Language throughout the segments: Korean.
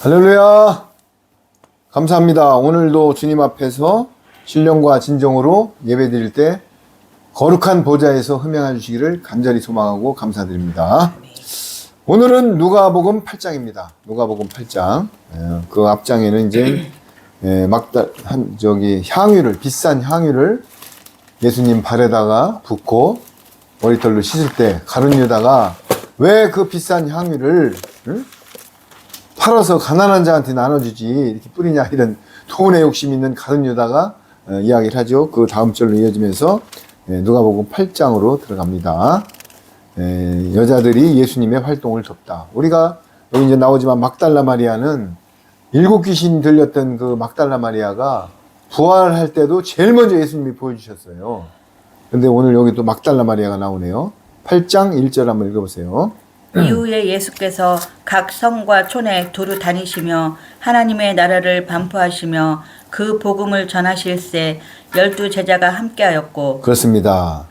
할렐루야! 감사합니다. 오늘도 주님 앞에서 신령과 진정으로 예배드릴 때 거룩한 보좌에서 흠양해 주시기를 간절히 소망하고 감사드립니다. 오늘은 누가복음 8장입니다. 누가복음 8장. 그 앞장에는 이제 향유를, 비싼 향유를 예수님 발에다가 붓고 머리털로 씻을 때 가룟 유다가 왜 그 비싼 향유를 팔아서 가난한 자한테 나눠주지 이렇게 뿌리냐, 이런 돈에 욕심 있는 가룟 유다가 이야기를 하죠. 그 다음 절로 이어지면서 누가복음 8장으로 들어갑니다. 여자들이 예수님의 활동을 돕다. 우리가 여기 이제 나오지만 막달라 마리아는 7 귀신 들렸던 그 막달라 마리아가 부활할 때도 제일 먼저 예수님이 보여주셨어요. 근데 오늘 여기 또 막달라 마리아가 나오네요. 8장 1절 한번 읽어보세요. 이후에 예수께서 각 성과 촌에 두루 다니시며 하나님의 나라를 반포하시며 그 복음을 전하실세 12 제자가 함께하였고. 그렇습니다.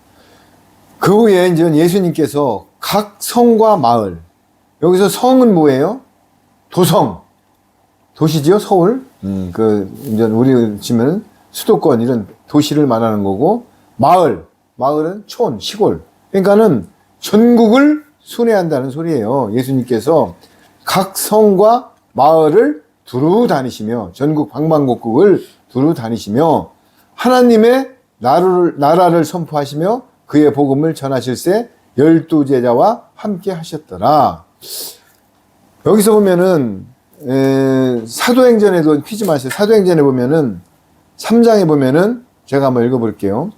그 후에 이제 예수님께서 각 성과 마을, 여기서 성은 뭐예요? 도성, 도시지요, 서울. 이제 우리 치면 수도권 이런 도시를 말하는 거고, 마을은 촌, 시골. 그러니까는 전국을 순회한다는 소리예요. 예수님께서 각 성과 마을을 두루 다니시며, 전국 방방곡곡을 두루 다니시며, 하나님의 나라를 선포하시며 그의 복음을 전하실세 12 제자와 함께 하셨더라. 여기서 보면은 사도행전에도 피지 마세요. 사도행전에 보면은 3장에 보면은 제가 한번 읽어볼게요.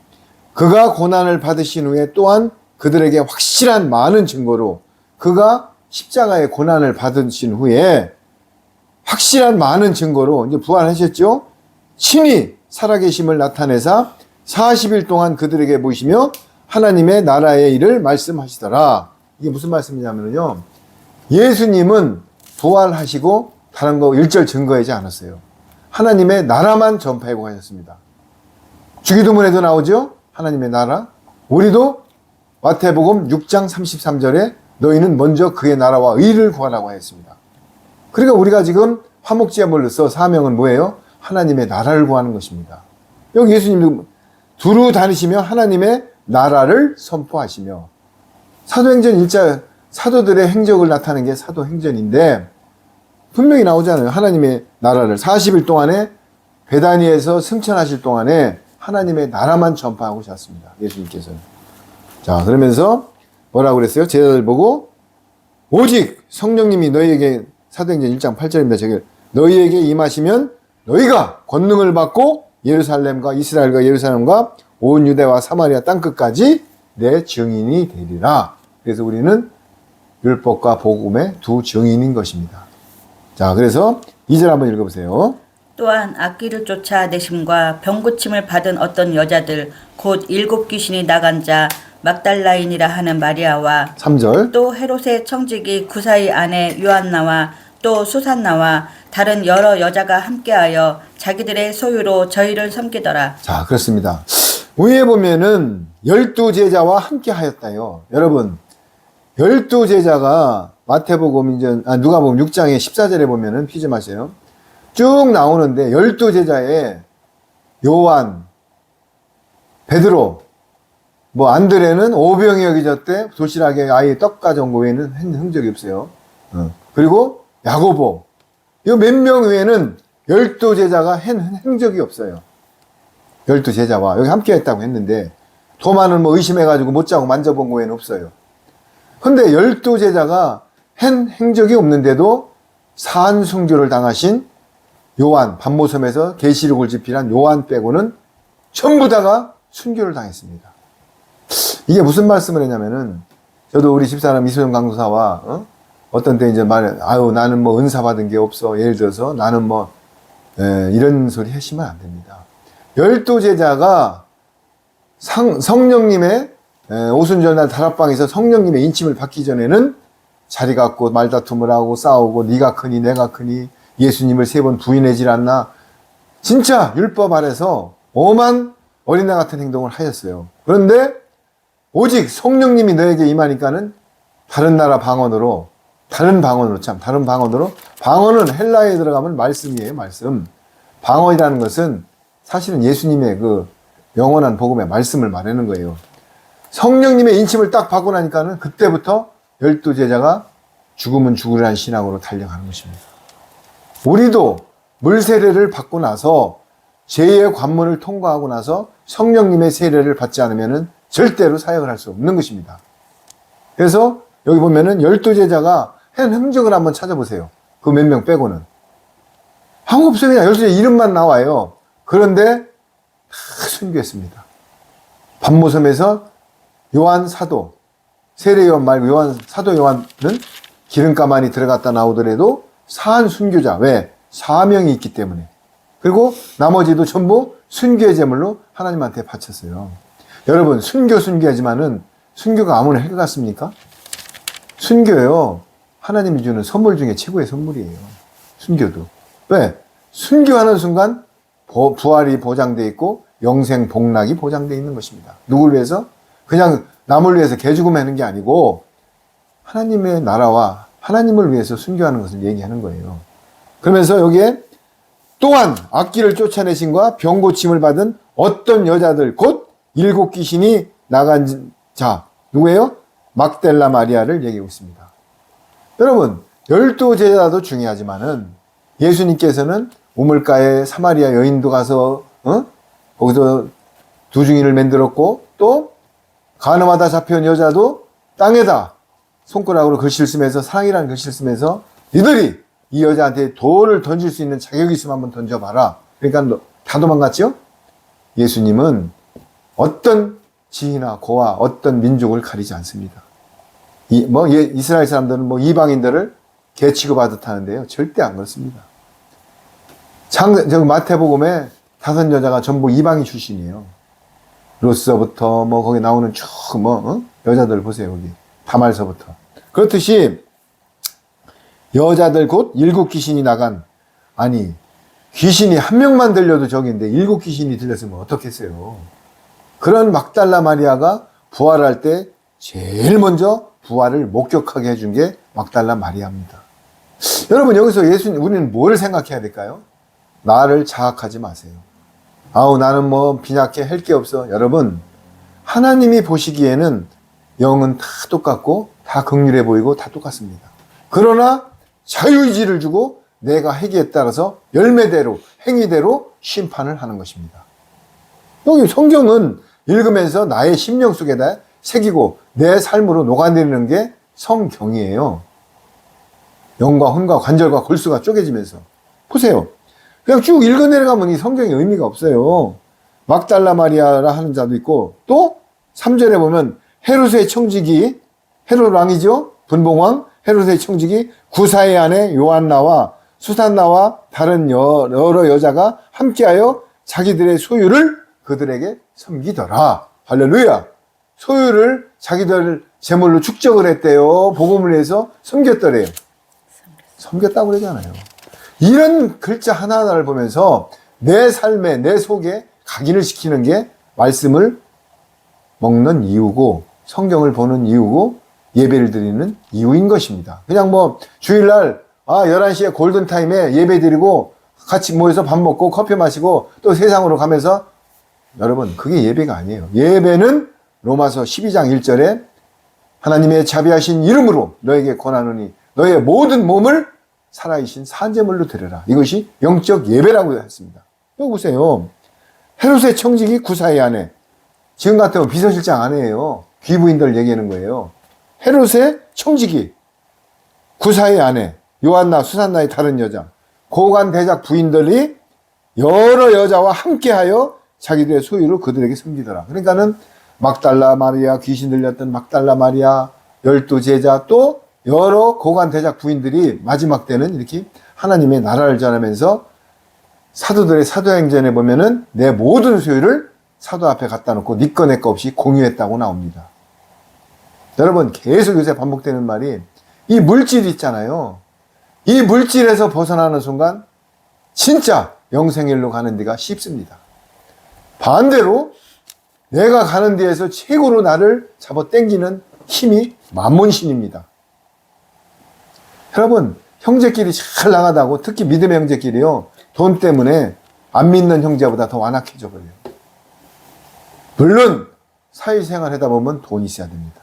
그가 고난을 받으신 후에 또한 그들에게 확실한 많은 증거로, 그가 십자가의 고난을 받으신 후에 확실한 많은 증거로 이제 부활하셨죠. 친히 살아계심을 나타내사 40일 동안 그들에게 보이시며 하나님의 나라의 일을 말씀하시더라. 이게 무슨 말씀이냐면요, 예수님은 부활하시고 다른 거 일절 증거하지 않았어요. 하나님의 나라만 전파하고 하셨습니다. 주기도문에도 나오죠, 하나님의 나라. 우리도 마태복음 6장 33절에 너희는 먼저 그의 나라와 의를 구하라고 하였습니다. 그러니까 우리가 지금 화목제물로서 사명은 뭐예요? 하나님의 나라를 구하는 것입니다. 여기 예수님도 두루 다니시며 하나님의 나라를 선포하시며, 사도행전 1자 사도들의 행적을 나타내는 게 사도행전인데 분명히 나오잖아요. 하나님의 나라를 40일 동안에 베다니에서 승천하실 동안에 하나님의 나라만 전파하고 오셨습니다. 예수님께서는. 자, 그러면서 뭐라고 그랬어요? 제자들 보고 오직 성령님이 너희에게, 사도행전 1장 8절입니다. 저기 너희에게 임하시면 너희가 권능을 받고 예루살렘과 이스라엘과 예루살렘과 온 유대와 사마리아 땅끝까지 내 증인이 되리라. 그래서 우리는 율법과 복음의 두 증인인 것입니다. 자, 그래서 2절 한번 읽어보세요. 또한 악기를 쫓아 내심과 병고침을 받은 어떤 여자들 곧 7 귀신이 나간 자 막달라인이라 하는 마리아와 3절 또 헤롯의 청지기 구사의 아내 요한나와 또 수산나와 다른 여러 여자가 함께하여 자기들의 소유로 저희를 섬기더라. 자, 그렇습니다. 위에 보면은 12 제자와 함께 하였다요. 여러분, 12 제자가 마태복음 누가복음 6장의 14절에 보면은 피지 마세요. 쭉 나오는데 12 제자에 요한, 베드로, 안드레는 오병이 여기졌대 도시락에 아예 떡 가져온 거 외에는 한 흔적이 없어요. 그리고 야고보, 이 몇 명 외에는 12 제자가 한 흔적이 없어요. 12 제자와 여기 함께 했다고 했는데 도마는 의심해가지고 못 자고 만져본 거 외에는 없어요. 근데 12 제자가 한 행적이 없는데도 산순교를 당하신 요한, 반모섬에서 계시록을 집필한 요한 빼고는 전부 다가 순교를 당했습니다. 이게 무슨 말씀을 했냐면은, 저도 우리 집사람 이소영 강도사와 어떤 때 이제 나는 은사 받은 게 없어. 예를 들어서 나는 이런 소리 하시면 안 됩니다. 12 제자가 성령님의 오순절날 다락방에서 성령님의 인침을 받기 전에는 자리 갖고 말다툼을 하고 싸우고 네가 크니 내가 크니 예수님을 3번 부인하지 않나, 진짜 율법 아래서 엄한 어린애 같은 행동을 하셨어요. 그런데 오직 성령님이 너에게 임하니까는 다른 방언으로 방언은 헬라어에 들어가면 말씀이에요, 말씀. 방언이라는 것은 사실은 예수님의 그 영원한 복음의 말씀을 말하는 거예요. 성령님의 인침을 딱 받고 나니까는 그때부터 12제자가 죽으면 죽으리라는 신앙으로 달려가는 것입니다. 우리도 물 세례를 받고 나서 죄의 관문을 통과하고 나서 성령님의 세례를 받지 않으면 절대로 사역을 할 수 없는 것입니다. 그래서 여기 보면은 12제자가 한 흔적을 한번 찾아보세요. 그 몇 명 빼고는. 아무 없어요. 그냥 12제자 이름만 나와요. 그런데 다 순교했습니다. 반모섬에서 요한 사도, 세례 요한 말고 요한, 사도 요한은 기름가만이 들어갔다 나오더라도 사한 순교자. 왜? 사명이 있기 때문에. 그리고 나머지도 전부 순교의 제물로 하나님한테 바쳤어요. 여러분, 순교하지만은 순교가 아무나 할 것 같습니까? 순교요. 하나님이 주는 선물 중에 최고의 선물이에요. 순교도. 왜? 순교하는 순간 부활이 보장되어 있고 영생 복락이 보장되어 있는 것입니다. 누구를 위해서? 그냥 남을 위해서 개죽음하는 게 아니고 하나님의 나라와 하나님을 위해서 순교하는 것을 얘기하는 거예요. 그러면서 여기에 또한 악기를 쫓아내신과 병고침을 받은 어떤 여자들 곧 7 귀신이 나간 자 누구예요? 막달라 마리아를 얘기하고 있습니다. 여러분 12제자도 중요하지만은 예수님께서는 우물가에 사마리아 여인도 가서 거기서 두 중인을 만들었고 또 간음하다 잡혀온 여자도 땅에다 손가락으로 글씨를 쓰면서 사랑이라는 글씨를 쓰면서 니들이 이 여자한테 돌을 던질 수 있는 자격이 있으면 한번 던져봐라. 그러니까 다 도망갔죠? 예수님은 어떤 지위나 고와 어떤 민족을 가리지 않습니다. 이스라엘 사람들은 이방인들을 개 취급하듯 하는데요. 절대 안 그렇습니다. 마태복음에 5 여자가 전부 이방인 출신이에요. 로스서부터 거기 나오는 쭉 여자들 보세요. 여기 다말서부터. 그렇듯이 여자들 곧 7 귀신이 나간 아니 귀신이 한 명만 들려도 적인데 7 귀신이 들렸으면 어떻겠어요. 그런 막달라 마리아가 부활할 때 제일 먼저 부활을 목격하게 해준 게 막달라 마리아입니다. 여러분 여기서 우리는 뭘 생각해야 될까요? 나를 자학하지 마세요. 나는 빈약해 할 게 없어. 여러분 하나님이 보시기에는 영은 다 똑같고 다 긍휼해 보이고 다 똑같습니다. 그러나 자유의지를 주고 내가 행위에 따라서 열매대로 행위대로 심판을 하는 것입니다. 여기 성경은 읽으면서 나의 심령 속에다 새기고 내 삶으로 녹아내리는 게 성경이에요. 영과 혼과 관절과 골수가 쪼개지면서 보세요. 그냥 쭉 읽어내려가면 이 성경의 의미가 없어요. 막달라 마리아라 하는 자도 있고 또 3절에 보면 헤롯의 청지기 헤롯 왕이죠. 분봉왕 헤롯의 청지기 구사의 아내 요한나와 수산나와 다른 여러 여자가 함께하여 자기들의 소유를 그들에게 섬기더라. 할렐루야. 소유를 자기들 제물로 축적을 했대요. 복음을 위해서 섬겼더래요. 섬겼다고 그러잖아요. 이런 글자 하나하나를 보면서 내 삶에 내 속에 각인을 시키는 게 말씀을 먹는 이유고 성경을 보는 이유고 예배를 드리는 이유인 것입니다. 그냥 주일날 11시에 골든타임에 예배 드리고 같이 모여서 밥 먹고 커피 마시고 또 세상으로 가면서 여러분 그게 예배가 아니에요. 예배는 로마서 12장 1절에 하나님의 자비하신 이름으로 너에게 권하노니 너의 모든 몸을 살아계신 산제물로 드려라. 이것이 영적 예배라고 했습니다. 여기 보세요. 헤롯의 청지기 구사의 아내. 지금 같으면 비서실장 아내예요. 귀부인들 얘기하는 거예요. 헤롯의 청지기 구사의 아내 요한나 수산나의 다른 여자 고관 대작 부인들이 여러 여자와 함께하여 자기들의 소유를 그들에게 섬기더라. 그러니까는 막달라 마리아 귀신 들렸던 막달라 마리아 12제자 또 여러 고관 대작 부인들이 마지막 때는 이렇게 하나님의 나라를 전하면서 사도들의 사도행전에 보면은 내 모든 소유를 사도 앞에 갖다 놓고 네 거 내 거 없이 공유했다고 나옵니다. 여러분 계속 요새 반복되는 말이 이 물질 있잖아요. 이 물질에서 벗어나는 순간 진짜 영생일로 가는 데가 쉽습니다. 반대로 내가 가는 데에서 최고로 나를 잡아 당기는 힘이 만몬신입니다. 여러분 형제끼리 잘 나가다고, 특히 믿음의 형제끼리요, 돈 때문에 안 믿는 형제보다 더 완악해져 버려요. 물론 사회생활 하다 보면 돈이 있어야 됩니다.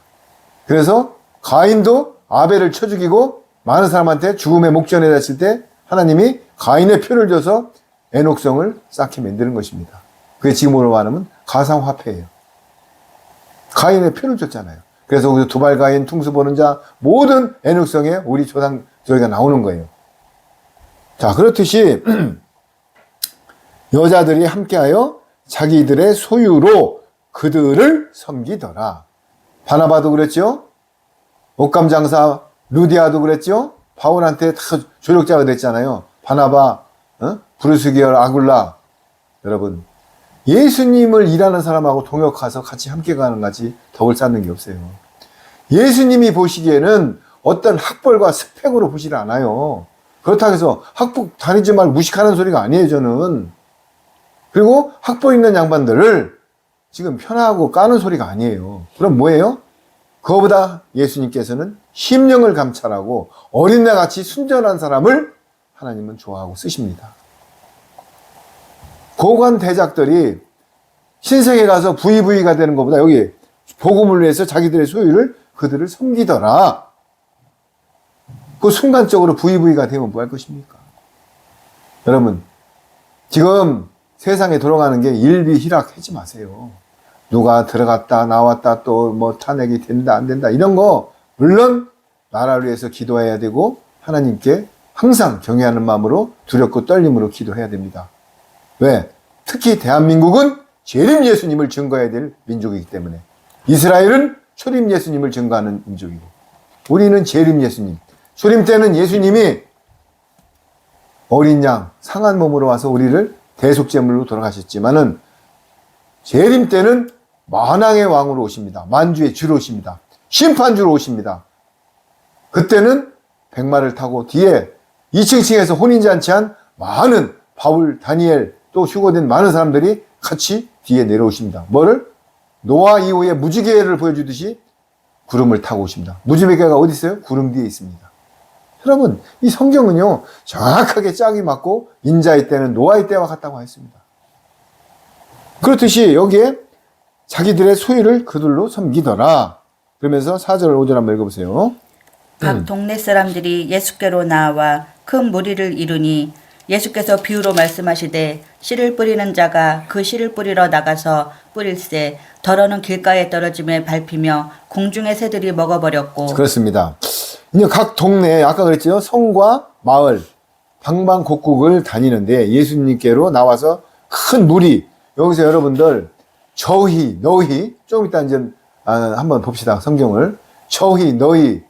그래서 가인도 아벨을 쳐 죽이고 많은 사람한테 죽음의 목전에 das을 때 하나님이 가인의 표를 줘서 에녹성을 쌓게 만드는 것입니다. 그게 지금으로 말하면 가상화폐예요. 가인의 표를 줬잖아요. 그래서 우리 두발가인, 퉁수 보는 자, 모든 에녹성에 우리 조상 저희가 나오는 거예요. 자, 그렇듯이 여자들이 함께하여 자기들의 소유로 그들을 섬기더라. 바나바도 그랬죠. 옷감 장사 루디아도 그랬죠. 바울한테 다 조력자가 됐잖아요. 바나바, 브루스기얼, 아굴라. 여러분, 예수님을 일하는 사람하고 동역해서 같이 함께 가는 같이 덕을 쌓는 게 없어요. 예수님이 보시기에는 어떤 학벌과 스펙으로 보시지 않아요. 그렇다고 해서 학폭 다니지 말고 무식하는 소리가 아니에요, 저는. 그리고 학벌 있는 양반들을 지금 편하고 까는 소리가 아니에요. 그럼 뭐예요? 그거보다 예수님께서는 심령을 감찰하고 어린애 같이 순전한 사람을 하나님은 좋아하고 쓰십니다. 고관 대작들이 신세계 가서 부의부의가 되는 것보다 여기 복음을 위해서 자기들의 소유를 그들을 섬기더라. 그 순간적으로 부의부의가 되면 뭐 할 것입니까? 여러분, 지금 세상에 돌아가는 게 일비희락하지 마세요. 누가 들어갔다 나왔다 또 뭐 탄핵이 된다 안 된다 이런 거 물론 나라를 위해서 기도해야 되고 하나님께 항상 경외하는 마음으로 두렵고 떨림으로 기도해야 됩니다. 왜? 특히 대한민국은 재림 예수님을 증거해야 될 민족이기 때문에 이스라엘은 초림 예수님을 증거하는 민족이고 우리는 재림 예수님. 초림 때는 예수님이 어린 양 상한 몸으로 와서 우리를 대속제물로 돌아가셨지만은 재림 때는 만왕의 왕으로 오십니다. 만주의 주로 오십니다. 심판주로 오십니다. 그때는 백마를 타고 뒤에 2층층에서 혼인잔치한 많은 바울, 다니엘 또 휴거된 많은 사람들이 같이 뒤에 내려오십니다. 뭐를? 노아 이후에 무지개를 보여주듯이 구름을 타고 오십니다. 무지개가 어디 있어요? 구름 뒤에 있습니다. 여러분, 이 성경은요 정확하게 짝이 맞고 인자의 때는 노아의 때와 같다고 했습니다. 그렇듯이 여기에 자기들의 소유를 그들로 섬기더라. 그러면서 4절 5절 한번 읽어보세요. 각 동네 사람들이 예수께로 나와 큰 무리를 이루니 예수께서 비유로 말씀하시되 씨를 뿌리는 자가 그 씨를 뿌리러 나가서 뿌릴새 더러는 길가에 떨어짐에 밟히며 공중의 새들이 먹어버렸고. 그렇습니다. 이제 각 동네 아까 그랬죠. 성과 마을 방방곡곡을 다니는데 예수님께로 나와서 큰 무리 여기서 여러분들 저희 너희 좀 이따 이제 한번 봅시다. 성경을 저희 너희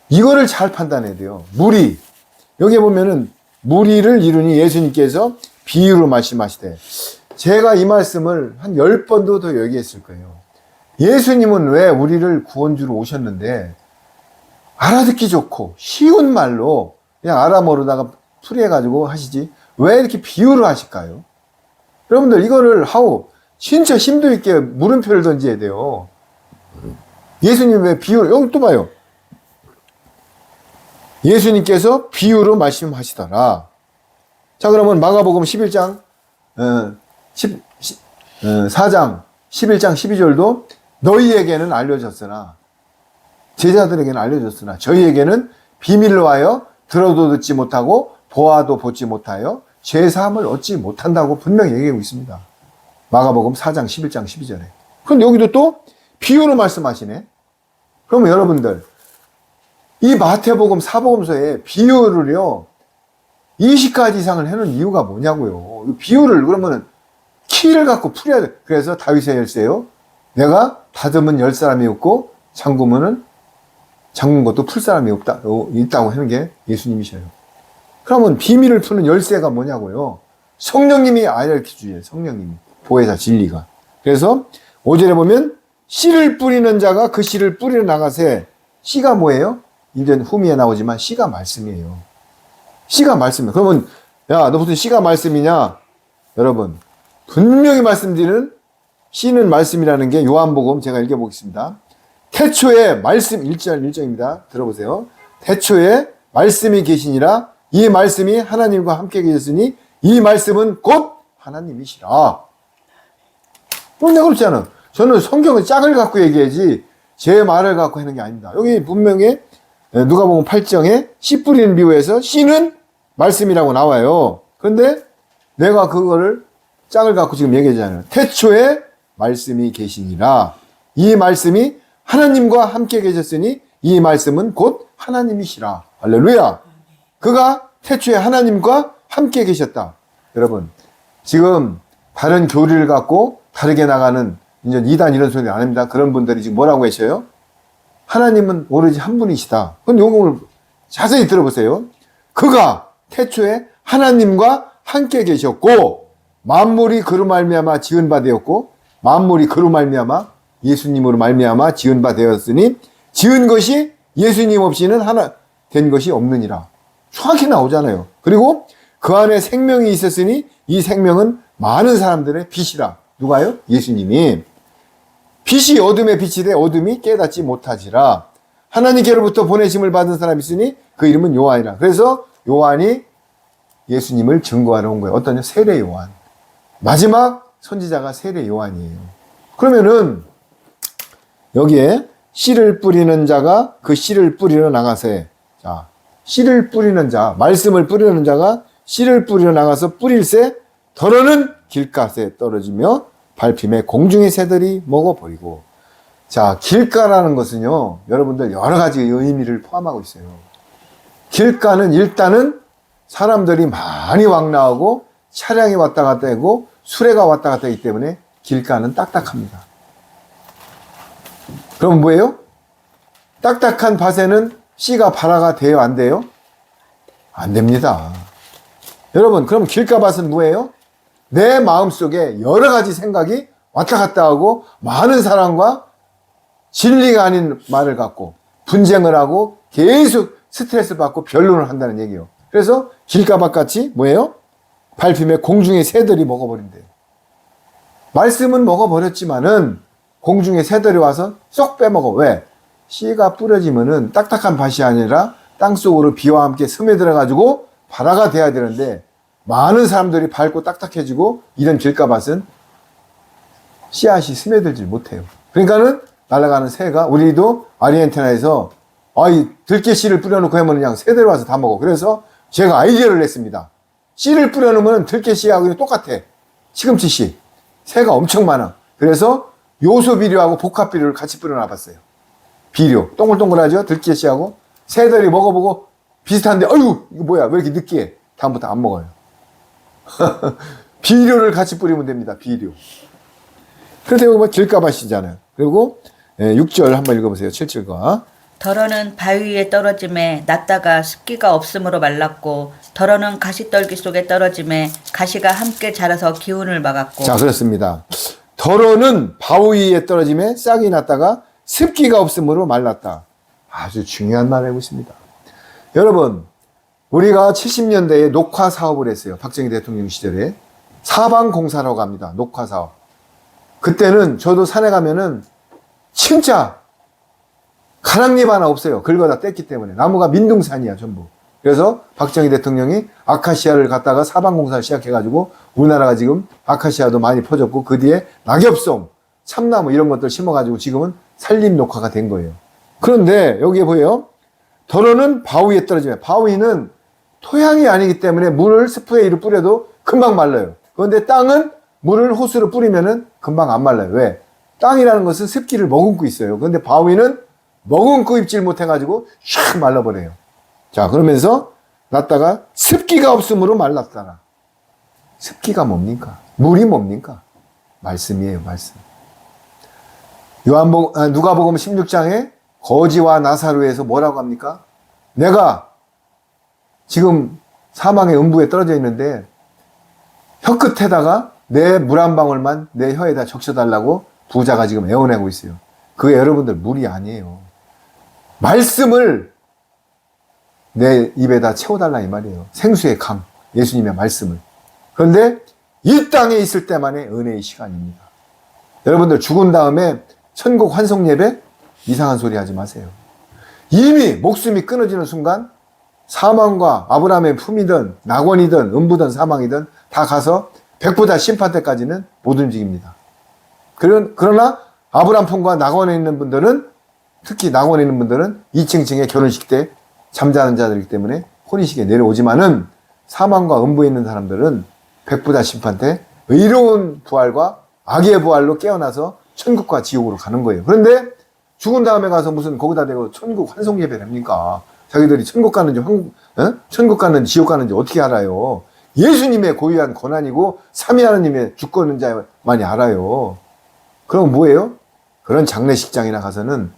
이거를 잘 판단해야 돼요. 무리 여기에 보면은 무리를 이루니 예수님께서 비유로 말씀하시되 제가 이 말씀을 한 10번도 더 얘기했을 거예요. 예수님은 왜 우리를 구원주로 오셨는데 알아듣기 좋고 쉬운 말로 그냥 알아모르다가 풀이해가지고 하시지 왜 이렇게 비유를 하실까요? 여러분들 이거를 하고 진짜 심도 있게 물음표를 던져야 돼요. 예수님 왜 비유를 여기 또 봐요. 예수님께서 비유로 말씀하시더라. 자 그러면 마가복음 11장 4장 11장 12절도 너희에게는 알려졌으나 제자들에게는 알려졌으나 저희에게는 비밀로 하여 들어도 듣지 못하고 보아도 보지 못하여 죄사함을 얻지 못한다고 분명히 얘기하고 있습니다. 마가복음 4장 11장 12절에. 그런데 여기도 또 비유로 말씀하시네. 그러면 여러분들 이 마태복음 사복음서에 비유를요 20가지 이상을 해놓은 이유가 뭐냐고요. 비유를 그러면은 키를 갖고 풀어야 돼. 그래서 다윗의 열쇠요. 내가 닫으면 열 사람이 없고 잠그면은 잠근 것도 풀 사람이 있다고 하는 게 예수님이셔요. 그러면 비밀을 푸는 열쇠가 뭐냐고요. 성령님이 알려주세요. 성령님이. 보혜사 진리가. 그래서 5절에 보면 씨를 뿌리는 자가 그 씨를 뿌리러 나가세. 씨가 뭐예요? 이제 후미에 나오지만 씨가 말씀이에요. 씨가 말씀이에요. 그러면 야, 너 무슨 씨가 말씀이냐? 여러분 분명히 말씀드리는 씨는 말씀이라는 게 요한복음 제가 읽어보겠습니다. 태초에 말씀 1절 1절입니다. 들어보세요. 태초에 말씀이 계시니라. 이 말씀이 하나님과 함께 계셨으니 이 말씀은 곧 하나님이시라. 그럼 내가 그렇지 않아. 저는 성경의 짝을 갖고 얘기하지 제 말을 갖고 하는 게 아닙니다. 여기 분명히 누가복음 8장에 씨 뿌리는 비유에서 씨는 말씀이라고 나와요. 그런데 내가 그거를 짝을 갖고 지금 얘기하잖아요. 태초에 말씀이 계시니라. 이 말씀이 하나님과 함께 계셨으니 이 말씀은 곧 하나님이시라. 할렐루야. 그가 태초에 하나님과 함께 계셨다. 여러분, 지금 다른 교리를 갖고 다르게 나가는 이제 이단 이런 소리 안 합니다. 그런 분들이 지금 뭐라고 하셔요? 하나님은 오로지 한 분이시다. 그럼 요걸 자세히 들어보세요. 그가 태초에 하나님과 함께 계셨고 만물이 그로 말미암아 지은 바 되었고 만물이 그로 말미암아 예수님으로 말미암아 지은 바 되었으니 지은 것이 예수님 없이는 하나 된 것이 없느니라. 정확히 나오잖아요. 그리고 그 안에 생명이 있었으니 이 생명은 많은 사람들의 빛이라. 누가요? 예수님이. 빛이 어둠에 빛이 돼 어둠이 깨닫지 못하지라. 하나님께로부터 보내심을 받은 사람이 있으니 그 이름은 요한이라. 그래서 요한이 예수님을 증거하러 온 거예요. 어떠냐? 세례 요한. 마지막 선지자가 세례 요한이에요. 그러면은 여기에 씨를 뿌리는 자가 그 씨를 뿌리러 나가세. 자, 씨를 뿌리는 자, 말씀을 뿌리는 자가 씨를 뿌리러 나가서 뿌릴새 더러는 길가에 떨어지며 밟힘에 공중의 새들이 먹어버리고. 자, 길가라는 것은요, 여러분들 여러 가지 의미를 포함하고 있어요. 길가는 일단은 사람들이 많이 왕래하고 차량이 왔다 갔다 하고 수레가 왔다 갔다 하기 때문에 길가는 딱딱합니다. 그럼 뭐예요? 딱딱한 밭에는 씨가 발화가 돼요? 안 돼요? 안 됩니다. 여러분, 그럼 길가밭은 뭐예요? 내 마음속에 여러 가지 생각이 왔다 갔다 하고 많은 사람과 진리가 아닌 말을 갖고 분쟁을 하고 계속 스트레스 받고 변론을 한다는 얘기예요. 그래서 길가밭같이 뭐예요? 밟힘에 공중의 새들이 먹어버린대요. 말씀은 먹어버렸지만은 공중의 새들이 와서 쏙 빼먹어. 왜? 씨가 뿌려지면은 딱딱한 밭이 아니라 땅속으로 비와 함께 스며들어가지고 발화가 돼야 되는데 많은 사람들이 밟고 딱딱해지고 이런 길가밭은 씨앗이 스며들지 못해요. 그러니까는 날아가는 새가 우리도 아르헨티나에서 이 들깨 씨를 뿌려놓고 하면 그냥 새들이 와서 다 먹어. 그래서 제가 아이디어를 냈습니다. 씨를 뿌려놓으면 들깨 씨하고 똑같아. 시금치 씨. 새가 엄청 많아. 그래서 요소 비료하고 복합 비료를 같이 뿌려놔봤어요. 비료. 동글동글하죠? 들깨 씨하고. 새들이 먹어보고 비슷한데, 어휴! 이거 뭐야? 왜 이렇게 느끼해? 다음부터 안 먹어요. 비료를 같이 뿌리면 됩니다. 비료. 그런데 여기 뭐 길가밭이잖아요. 그리고 6절 한번 읽어보세요. 7절과. 더러는 바위 위에 떨어짐에 났다가 습기가 없으므로 말랐고 더러는 가시떨기 속에 떨어짐에 가시가 함께 자라서 기운을 막았고. 자, 그렇습니다. 더러는 바위 위에 떨어짐에 싹이 났다가 습기가 없으므로 말랐다. 아주 중요한 말을 하고 있습니다. 여러분, 우리가 70년대에 녹화 사업을 했어요. 박정희 대통령 시절에. 사방공사라고 합니다. 녹화 사업. 그때는 저도 산에 가면은 진짜 가랑잎 하나 없어요. 긁어다 뗐기 때문에. 나무가 민둥산이야, 전부. 그래서 박정희 대통령이 아카시아를 갖다가 사방공사를 시작해가지고 우리나라가 지금 아카시아도 많이 퍼졌고 그 뒤에 낙엽송, 참나무 이런 것들 심어가지고 지금은 산림 녹화가 된 거예요. 그런데 여기에 보여요. 더러는 바위에 떨어지면 바위는 토양이 아니기 때문에 물을 스프레이로 뿌려도 금방 말라요. 그런데 땅은 물을 호스로 뿌리면은 금방 안 말라요. 왜? 땅이라는 것은 습기를 머금고 있어요. 그런데 바위는 머금고 입질 못해가지고 샥 말라버려요. 자, 그러면서 났다가 습기가 없으므로 말랐다라. 습기가 뭡니까? 물이 뭡니까? 말씀이에요, 말씀. 누가복음 16장에 거지와 나사로에서 뭐라고 합니까? 내가 지금 사망의 음부에 떨어져 있는데 혀끝에다가 내 물 한 방울만 내 혀에다 적셔달라고 부자가 지금 애원하고 있어요. 그게 여러분들 물이 아니에요. 말씀을 내 입에다 채워달라 이 말이에요. 생수의 강, 예수님의 말씀을. 그런데 이 땅에 있을 때만의 은혜의 시간입니다. 여러분들 죽은 다음에 천국 환송 예배 이상한 소리 하지 마세요. 이미 목숨이 끊어지는 순간 사망과 아브라함의 품이든 낙원이든 음부든 사망이든 다 가서 백부다 심판 때까지는 못 움직입니다. 그러나 아브라함 품과 낙원에 있는 분들은, 특히 낙원에 있는 분들은 2층에 결혼식 때 잠자는 자들이기 때문에 혼인식에 내려오지만은 사망과 음부에 있는 사람들은 백부다 심판 때 의로운 부활과 악의 부활로 깨어나서 천국과 지옥으로 가는 거예요. 그런데 죽은 다음에 가서 무슨 거기다 대고 천국 환송 예배 됩니까? 자기들이 천국 가는지 천국 가는지 지옥 가는지 어떻게 알아요? 예수님의 고유한 권한이고 삼위 하나님의 주권은 자만이 알아요. 그럼 뭐예요? 그런 장례식장이나 가서는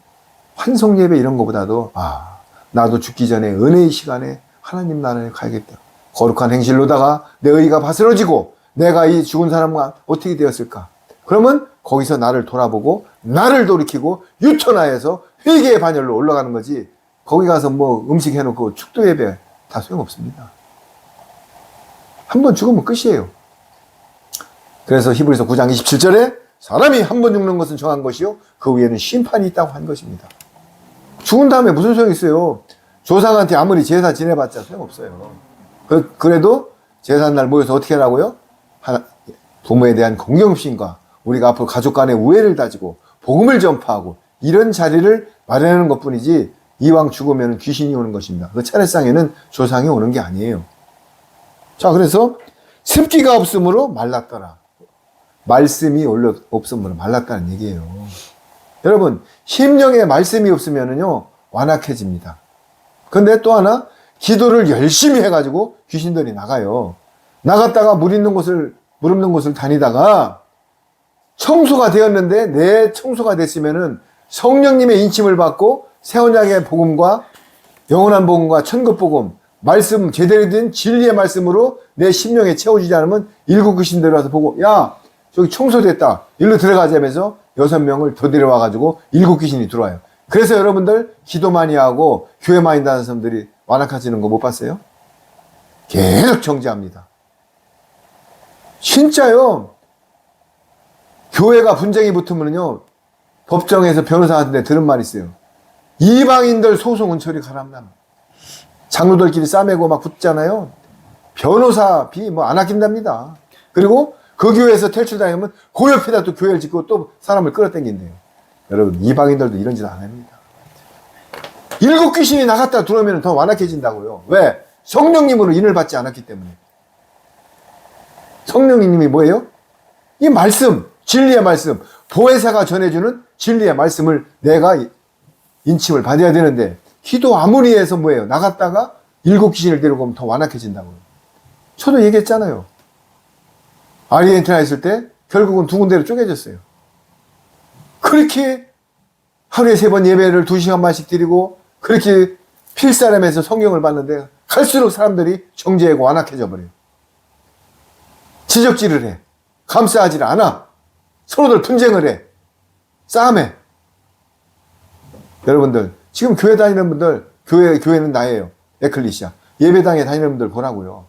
환송 예배 이런 거보다도 나도 죽기 전에 은혜의 시간에 하나님 나라에 가야겠다. 거룩한 행실로다가 내 의가 바스러지고 내가 이 죽은 사람과 어떻게 되었을까? 그러면 거기서 나를 돌아보고 나를 돌이키고 유천하여서 회개의 반열로 올라가는 거지. 거기 가서 뭐 음식 해놓고 축도 예배 다 소용없습니다. 한 번 죽으면 끝이에요. 그래서 히브리서 9장 27절에 사람이 한 번 죽는 것은 정한 것이요 그 위에는 심판이 있다고 한 것입니다. 죽은 다음에 무슨 소용이 있어요? 조상한테 아무리 제사 지내봤자 소용없어요. 그래도 제삿날 모여서 어떻게 하라고요? 부모에 대한 공경심과 우리가 앞으로 가족 간의 우애를 다지고 복음을 전파하고 이런 자리를 마련하는 것뿐이지 이왕 죽으면 귀신이 오는 것입니다. 그 차례상에는 조상이 오는 게 아니에요. 자, 그래서 습기가 없으므로 말랐더라. 말씀이 없으므로 말랐다는 얘기예요. 여러분, 심령에 말씀이 없으면은요 완악해집니다. 근데 또 하나, 기도를 열심히 해가지고 귀신들이 나가요. 나갔다가 물 없는 곳을 다니다가 청소가 되었는데, 내 청소가 됐으면은 성령님의 인침을 받고 새 언약의 복음과 영원한 복음과 천국 복음, 말씀 제대로 된 진리의 말씀으로 내 심령에 채워지지 않으면 일곱 귀신들이 와서 보고, 야, 저기 청소됐다, 일로 들어가자면서 6명을 더 데려와가지고 일곱 귀신이 들어와요. 그래서 여러분들 기도 많이 하고 교회 많이 다니는 사람들이 완악해지는 거 못 봤어요? 계속 정죄합니다. 진짜요. 교회가 분쟁이 붙으면요 법정에서 변호사한테 들은 말이 있어요. 이방인들 소송 은처리 가람남. 장로들끼리 싸매고 막 붙잖아요. 변호사비 뭐 안 아낀답니다. 그리고 그 교회에서 탈출당하면 그 옆에다 또 교회를 짓고 또 사람을 끌어당긴대요. 여러분, 이방인들도 이런 짓 안 합니다. 일곱 귀신이 나갔다 들어오면 더 완악해진다고요. 왜? 성령님으로 인을 받지 않았기 때문에. 성령님이 뭐예요? 이 말씀, 진리의 말씀, 보혜사가 전해주는 진리의 말씀을 내가 인침을 받아야 되는데, 기도 아무리 해서 뭐예요? 나갔다가 일곱 귀신을 데리고 오면 더 완악해진다고요. 저도 얘기했잖아요. 아르헨티나 있을 때 결국은 두 군데로 쪼개졌어요. 그렇게 하루에 3번 예배를 2시간 반씩 드리고 그렇게 필사람에서 성경을 봤는데 갈수록 사람들이 정죄하고 완악해져 버려요. 지적질을 해. 감싸하지 않아. 서로들 분쟁을 해. 싸움해. 여러분들, 지금 교회 다니는 분들, 교회는 나예요. 에클리시아. 예배당에 다니는 분들 보라고요.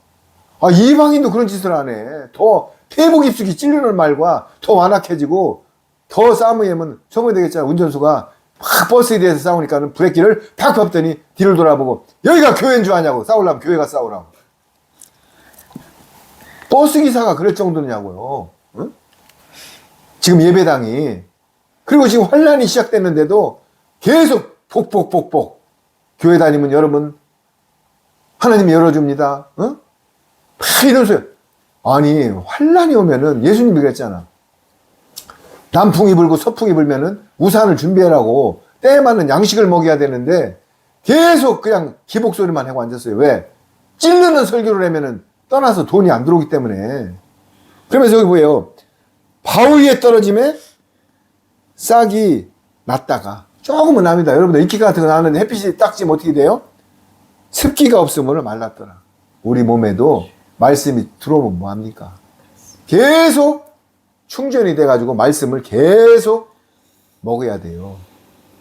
이방인도 그런 짓을 안 해. 더 폐복 입숙이 찔르는 말과 더 완악해지고 더 싸움을 하면 저번에 되겠잖아. 운전수가 막 버스에 대해서 싸우니까는 브레이크를 팍 밟더니 뒤를 돌아보고 여기가 교회인 줄 아냐고. 싸우려면 교회가 싸우라고. 버스기사가 그럴 정도냐고요. 응? 지금 예배당이. 그리고 지금 환란이 시작됐는데도 계속 복복복복. 교회 다니면 여러분 하나님이 열어줍니다. 응? 막 이런 소리. 아니, 환란이 오면은 예수님이 그랬잖아. 남풍이 불고 서풍이 불면은 우산을 준비하라고. 때에 맞는 양식을 먹여야 되는데 계속 그냥 기복소리만 하고 앉았어요. 왜? 찔르는 설교를 하면은 떠나서 돈이 안 들어오기 때문에. 그러면서 여기 뭐예요? 바위에 떨어짐에 싹이 났다가 조금은 납니다. 여러분들 이끼 같은 거 나는데 햇빛이 딱 지면 어떻게 돼요? 습기가 없으면 말랐더라. 우리 몸에도 말씀이 들어오면 뭐합니까? 계속 충전이 돼가지고 말씀을 계속 먹어야 돼요.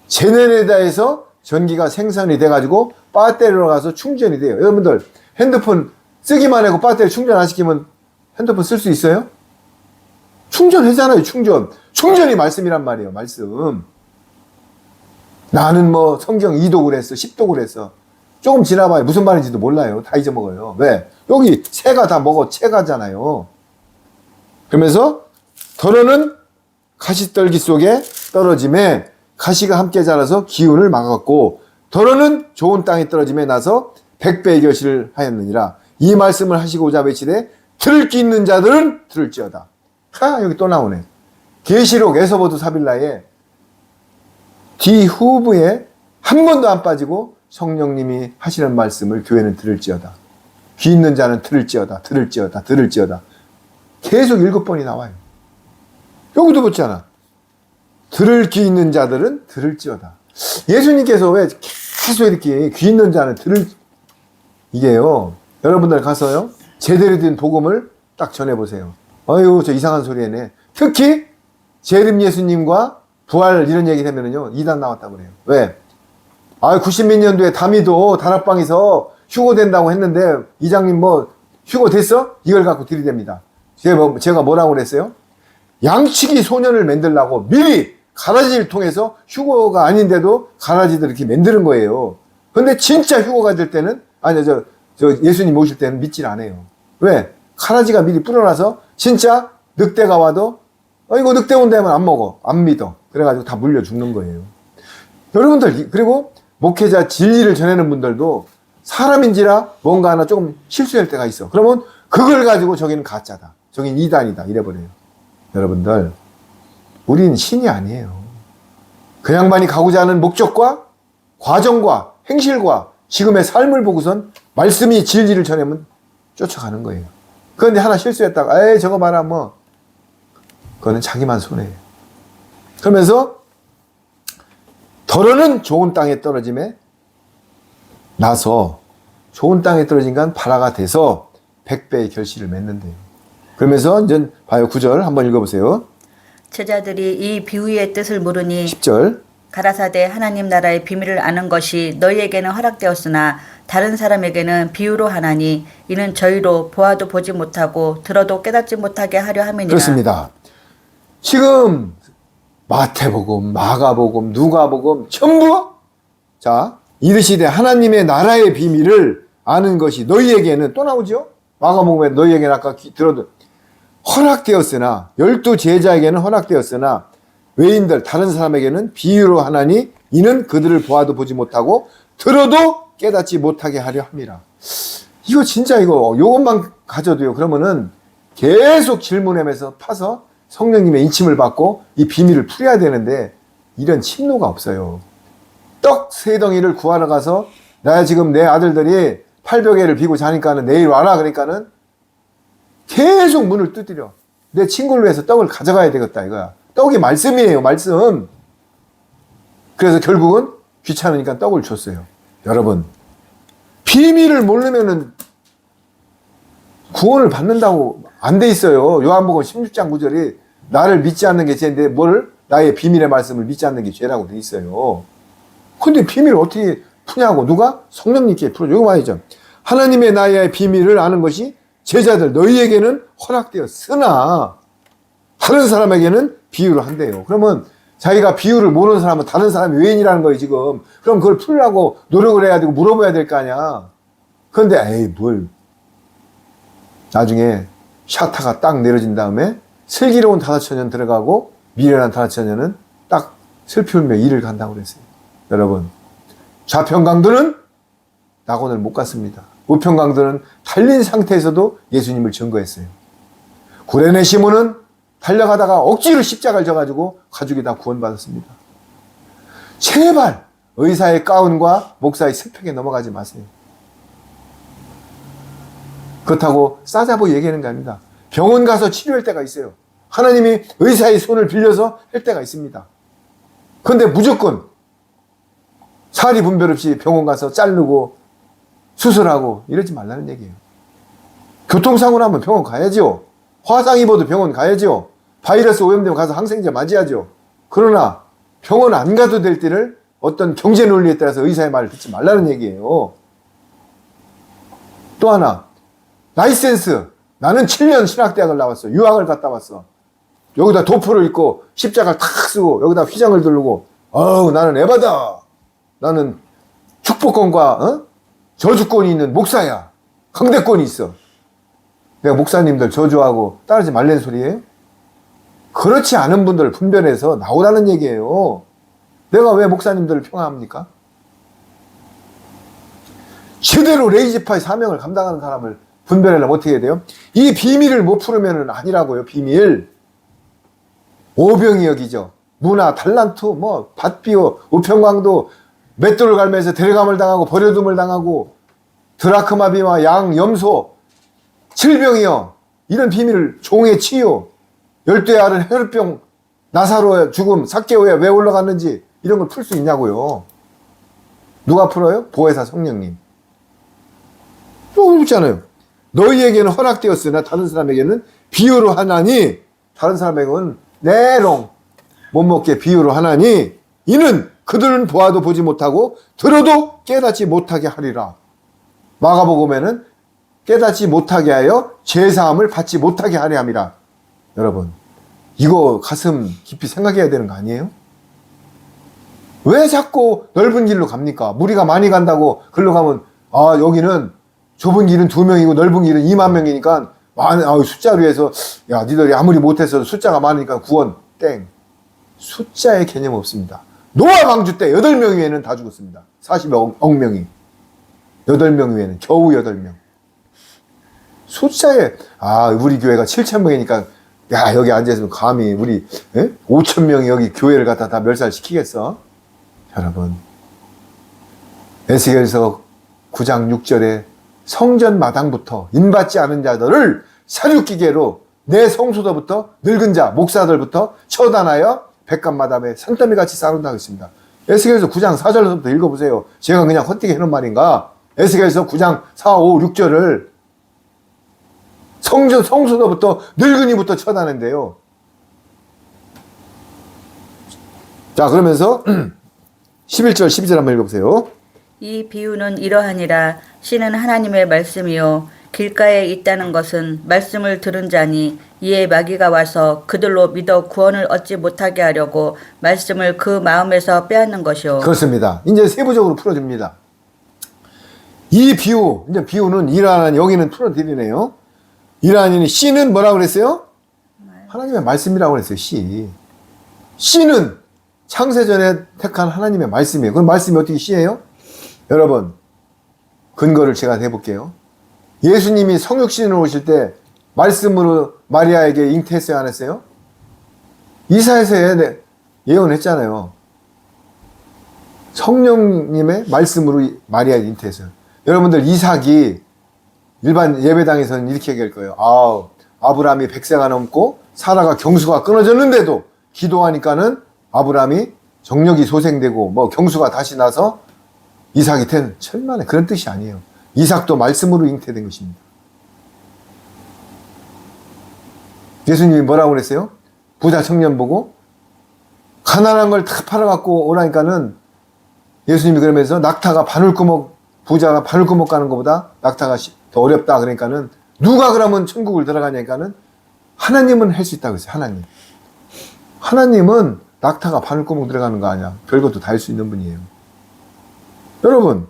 제네레다 해서 전기가 생산이 돼가지고 배터리로 가서 충전이 돼요. 여러분들 핸드폰 쓰기만 하고 배터리 충전 안 시키면 핸드폰 쓸 수 있어요? 충전하잖아요. 충전이 말씀이란 말이에요. 말씀. 나는 뭐 성경 2독을 했어 10독을 했어. 조금 지나봐요. 무슨 말인지도 몰라요. 다 잊어먹어요. 왜? 여기 새가 다 먹어 채가잖아요. 그러면서 더러는 가시떨기 속에 떨어짐에 가시가 함께 자라서 기운을 막았고 더러는 좋은 땅에 떨어짐에 나서 100배의 결실을 하였느니라. 이 말씀을 하시고자 외치되 들을 귀 있는 자들은 들을지어다. 여기 또 나오네. 계시록 에서보드 사빌라에 뒤 후부에 한 번도 안 빠지고 성령님이 하시는 말씀을 교회는 들을지어다. 귀 있는 자는 들을지어다. 들을지어다. 들을지어다. 계속 7번이 나와요. 여기도 붙잖아. 들을 귀 있는 자들은 들을지어다. 예수님께서 왜 계속 이렇게 귀 있는 자는 이게요. 여러분들 가서요. 제대로 된 복음을 딱 전해보세요. 어휴, 저 이상한 소리 했네. 특히 재림 예수님과 부활 이런 얘기 되면은요. 이단 나왔다고 그래요. 왜? 90몇 년도에 다미도 다락방에서 휴고된다고 했는데 이장님 뭐 휴고 됐어? 이걸 갖고 들이댑니다. 제가 뭐라고 그랬어요? 양치기 소년을 만들려고 미리 가라지를 통해서 휴고가 아닌데도 가라지들 이렇게 만드는 거예요. 근데 진짜 휴고가 될 때는 저 예수님 오실 때는 믿질 않아요. 왜? 가라지가 미리 뿌려놔서 진짜 늑대가 와도 이거 늑대 온다면 안 먹어. 안 믿어. 그래가지고 다 물려 죽는 거예요. 여러분들 그리고 목회자 진리를 전하는 분들도 사람인지라 뭔가 하나 조금 실수할 때가 있어. 그러면 그걸 가지고 저기는 가짜다. 저기는 이단이다. 이래버려요. 여러분들 우린 신이 아니에요. 그 양반이 가고자 하는 목적과 과정과 행실과 지금의 삶을 보고선 말씀이 진리를 전하면 쫓아가는 거예요. 그런데 하나 실수했다가 저거 봐라 뭐 그거는 자기만 손해예요. 그러면서 더러는 좋은 땅에 떨어짐에 나서 좋은 땅에 떨어진 건 발화가 돼서 100배의 결실을 맺는데요. 그러면서 이제 봐요. 9절 한번 읽어보세요. 제자들이 이 비유의 뜻을 모르니 10절 가라사대 하나님 나라의 비밀을 아는 것이 너희에게는 허락되었으나 다른 사람에게는 비유로 하나니 이는 저희로 보아도 보지 못하고 들어도 깨닫지 못하게 하려 함이니라. 그렇습니다. 지금 마태복음, 마가복음, 누가복음 전부 자 이르시되 하나님의 나라의 비밀을 아는 것이 너희에게는 또 나오죠. 마가복음에 너희에게는 아까 들어도 허락되었으나 12 제자에게는 허락되었으나 외인들 다른 사람에게는 비유로 하나니 이는 그들을 보아도 보지 못하고 들어도 깨닫지 못하게 하려 함이라. 이거 진짜 요것만 가져도요. 그러면은 계속 질문하면서 파서 성령님의 인침을 받고 이 비밀을 풀어야 되는데 이런 침노가 없어요. 떡 3덩이를 구하러 가서 나 지금 내 아들들이 800개를 비고 자니까는 내일 와라 그러니까는 계속 문을 두드려. 내 친구를 위해서 떡을 가져가야 되겠다 이거야. 떡이 말씀이에요. 말씀. 그래서 결국은 귀찮으니까 떡을 줬어요. 여러분 비밀을 모르면은 구원을 받는다고 안 돼 있어요. 요한복음 16장 9절이 나를 믿지 않는 게 죄인데 뭘 나의 비밀의 말씀을 믿지 않는 게 죄라고 돼 있어요. 근데 비밀을 어떻게 푸냐고 누가? 성령님께 풀어줘. 이거 말이죠. 하나님의 나의 비밀을 아는 것이 제자들 너희에게는 허락되었으나 다른 사람에게는 비유를 한대요. 그러면 자기가 비유를 모르는 사람은 다른 사람이 외인이라는 거예요 지금. 그럼 그걸 풀려고 노력을 해야 되고 물어봐야 될 거 아니야. 그런데 뭘 나중에 샤타가 딱 내려진 다음에 슬기로운 5처녀는 들어가고 미련한 5처녀는 딱 슬피 울며 일을 간다고 그랬어요. 여러분 좌편강도는 낙원을 못 갔습니다. 우편강도는 달린 상태에서도 예수님을 증거했어요. 구레네 시몬은 달려가다가 억지로 십자가를 져가지고 가족이 다 구원받았습니다. 제발 의사의 가운과 목사의 스펙에 넘어가지 마세요. 그렇다고 싸잡고 얘기하는 게 아닙니다. 병원 가서 치료할 때가 있어요. 하나님이 의사의 손을 빌려서 할 때가 있습니다. 그런데 무조건 사리 분별 없이 병원 가서 자르고 수술하고 이러지 말라는 얘기예요. 교통사고 나면 병원 가야죠. 화상 입어도 병원 가야죠. 바이러스 오염되면 가서 항생제 맞아야죠. 그러나 병원 안 가도 될 때를 어떤 경제 논리에 따라서 의사의 말을 듣지 말라는 얘기예요. 또 하나 라이센스. 나는 7년 신학대학을 나왔어. 유학을 갔다 왔어. 여기다 도포를 입고 십자가를 탁 쓰고 여기다 휘장을 두르고 나는 에바다. 나는 축복권과 저주권이 있는 목사야. 강대권이 있어. 내가 목사님들 저주하고 따르지 말라는 소리예요? 그렇지 않은 분들을 분별해서 나오라는 얘기예요. 내가 왜 목사님들을 평하합니까? 제대로 레이지파의 사명을 감당하는 사람을 분별하려면 어떻게 해야 돼요? 이 비밀을 못 풀으면 아니라고요. 비밀. 오병이 여기죠. 문화, 달란트, 뭐 밭비오, 우평광도 맷돌을 갈면서 데려감을 당하고 버려둠을 당하고 드라크마비와 양, 염소, 질병이요. 이런 비밀을 종의 치유, 열두의 알은 혈병, 나사로의 죽음, 삭개오에 왜 올라갔는지 이런 걸 풀 수 있냐고요. 누가 풀어요? 보혜사 성령님. 그렇잖아요. 너희에게는 허락되었으나 다른 사람에게는 비유로 하나니, 다른 사람에게는 내롱 못 먹게 비유로 하나니, 이는 그들은 보아도 보지 못하고 들어도 깨닫지 못하게 하리라. 마가복음에는 깨닫지 못하게 하여 죄사함을 받지 못하게 하려 함이라. 여러분, 이거 가슴 깊이 생각해야 되는 거 아니에요? 왜 자꾸 넓은 길로 갑니까? 무리가 많이 간다고 글로 가면, 아, 여기는 좁은 길은 2명이고 넓은 길은 2만 명이니까 숫자로 해서, 야, 니들이 아무리 못해서 숫자가 많으니까 구원 땡. 숫자의 개념 없습니다. 노아 방주 때 8명 위에는 다 죽었습니다. 40억 명이. 8명 위에는 겨우 8명. 숫자에, 우리 교회가 7,000명이니까, 야, 여기 앉아있으면 감히 우리 5,000명이 여기 교회를 갖다 다 멸살시키겠어? 여러분, 에스겔서 9장 6절에 성전 마당부터 인받지 않은 자들을 사륙기계로 내 성소도부터 늙은 자, 목사들부터 처단하여 백간마담에 산더미같이 쌓아놓는다고 했습니다. 에스겔서 9장 4절부터 읽어보세요. 제가 그냥 헛되게 해놓은 말인가? 에스겔서 9장 4, 5, 6절을 성소도부터 늙은이부터 처단한대요. 자, 그러면서 11절, 12절 한번 읽어보세요. 이 비유는 이러하니라. 씨는 하나님의 말씀이요 길가에 있다는 것은 말씀을 들은 자니 이에 마귀가 와서 그들로 믿어 구원을 얻지 못하게 하려고 말씀을 그 마음에서 빼앗는 것이요. 그렇습니다. 이제 세부적으로 풀어줍니다. 이 비유, 이제 비유는 이러한, 여기는 풀어드리네요. 이러하니 씨는 뭐라고 그랬어요? 하나님의 말씀이라고 그랬어요. 씨는 창세전에 택한 하나님의 말씀이에요. 그럼 말씀이 어떻게 씨예요? 여러분, 근거를 제가 해볼게요. 예수님이 성육신으로 오실 때 말씀으로 마리아에게 잉태했어요, 안 했어요? 이사야서 예언했잖아요. 성령님의 말씀으로 마리아에게 잉태했어요. 여러분들, 이삭이 일반 예배당에서는 이렇게 얘기할 거예요. 아브라함이 100세가 넘고 사라가 경수가 끊어졌는데도 기도하니까는 아브라함이 정력이 소생되고 뭐 경수가 다시 나서 이삭이 된 천만에, 그런 뜻이 아니에요. 이삭도 말씀으로 잉태된 것입니다. 예수님이 뭐라고 그랬어요? 부자 청년 보고 가난한 걸 다 팔아갖고 오라니까는 예수님이 그러면서 낙타가 바늘구멍, 부자가 바늘구멍 가는 것보다 낙타가 더 어렵다 그러니까는 누가 그러면 천국을 들어가냐니까는 하나님은 할 수 있다고 했어요. 하나님은 낙타가 바늘구멍 들어가는 거 아니야. 별것도 다 할 수 있는 분이에요. 여러분,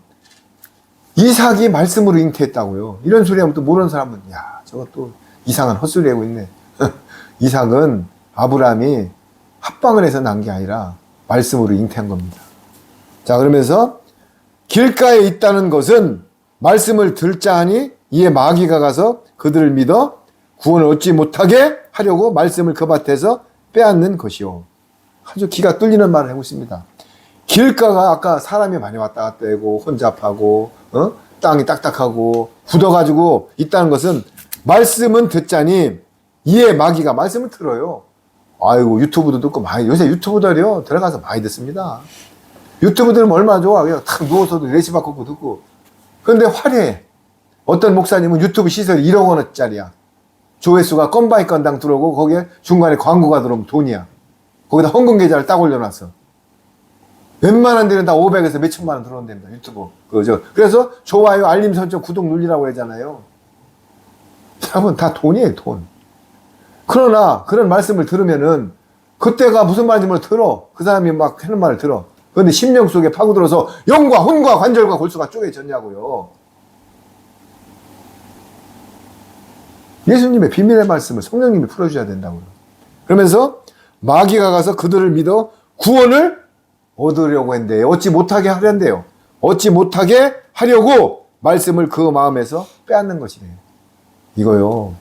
이삭이 말씀으로 잉태했다고요. 이런 소리 하면 또 모르는 사람은, 야, 저거 또 이상한 헛소리 하고 있네. 이삭은 아브라함이 합방을 해서 난 게 아니라 말씀으로 잉태한 겁니다. 자, 그러면서 길가에 있다는 것은 말씀을 들자 하니 이에 마귀가 가서 그들을 믿어 구원을 얻지 못하게 하려고 말씀을 그 밭에서 빼앗는 것이요. 아주 기가 뚫리는 말을 하고 있습니다. 길가가 아까 사람이 많이 왔다 갔다 하고 혼잡하고 땅이 딱딱하고 굳어가지고 있다는 것은 말씀은 듣자니 이에 마귀가, 말씀을 들어요. 아이고, 유튜브도 듣고 많이, 요새 유튜브들이요 들어가서 많이 듣습니다. 유튜브 들으면 얼마나 좋아. 그냥 탁 누워서도 레시바 꽂고 듣고. 그런데 화려해. 어떤 목사님은 유튜브 시설이 1억 원짜리야. 조회수가 건바이 건당 들어오고 거기에 중간에 광고가 들어오면 돈이야. 거기다 헌금 계좌를 딱 올려놨어. 웬만한 데는 다 500에서 몇천만 원 들어온답니다. 유튜브. 그래서 좋아요, 알림 설정, 구독 누르라고 하잖아요. 여러분, 다 돈이에요, 돈. 그러나 그런 말씀을 들으면은 그때가 무슨 말인지 몰라 들어. 그 사람이 막 하는 말을 들어. 그런데 심령 속에 파고들어서 영과 혼과 관절과 골수가 쪼개졌냐고요. 예수님의 비밀의 말씀을 성령님이 풀어줘야 된다고요. 그러면서 마귀가 가서 그들을 믿어 구원을 얻으려고 했는데 얻지 못하게 하려는데요. 얻지 못하게 하려고 말씀을 그 마음에서 빼앗는 것이래요. 이거요.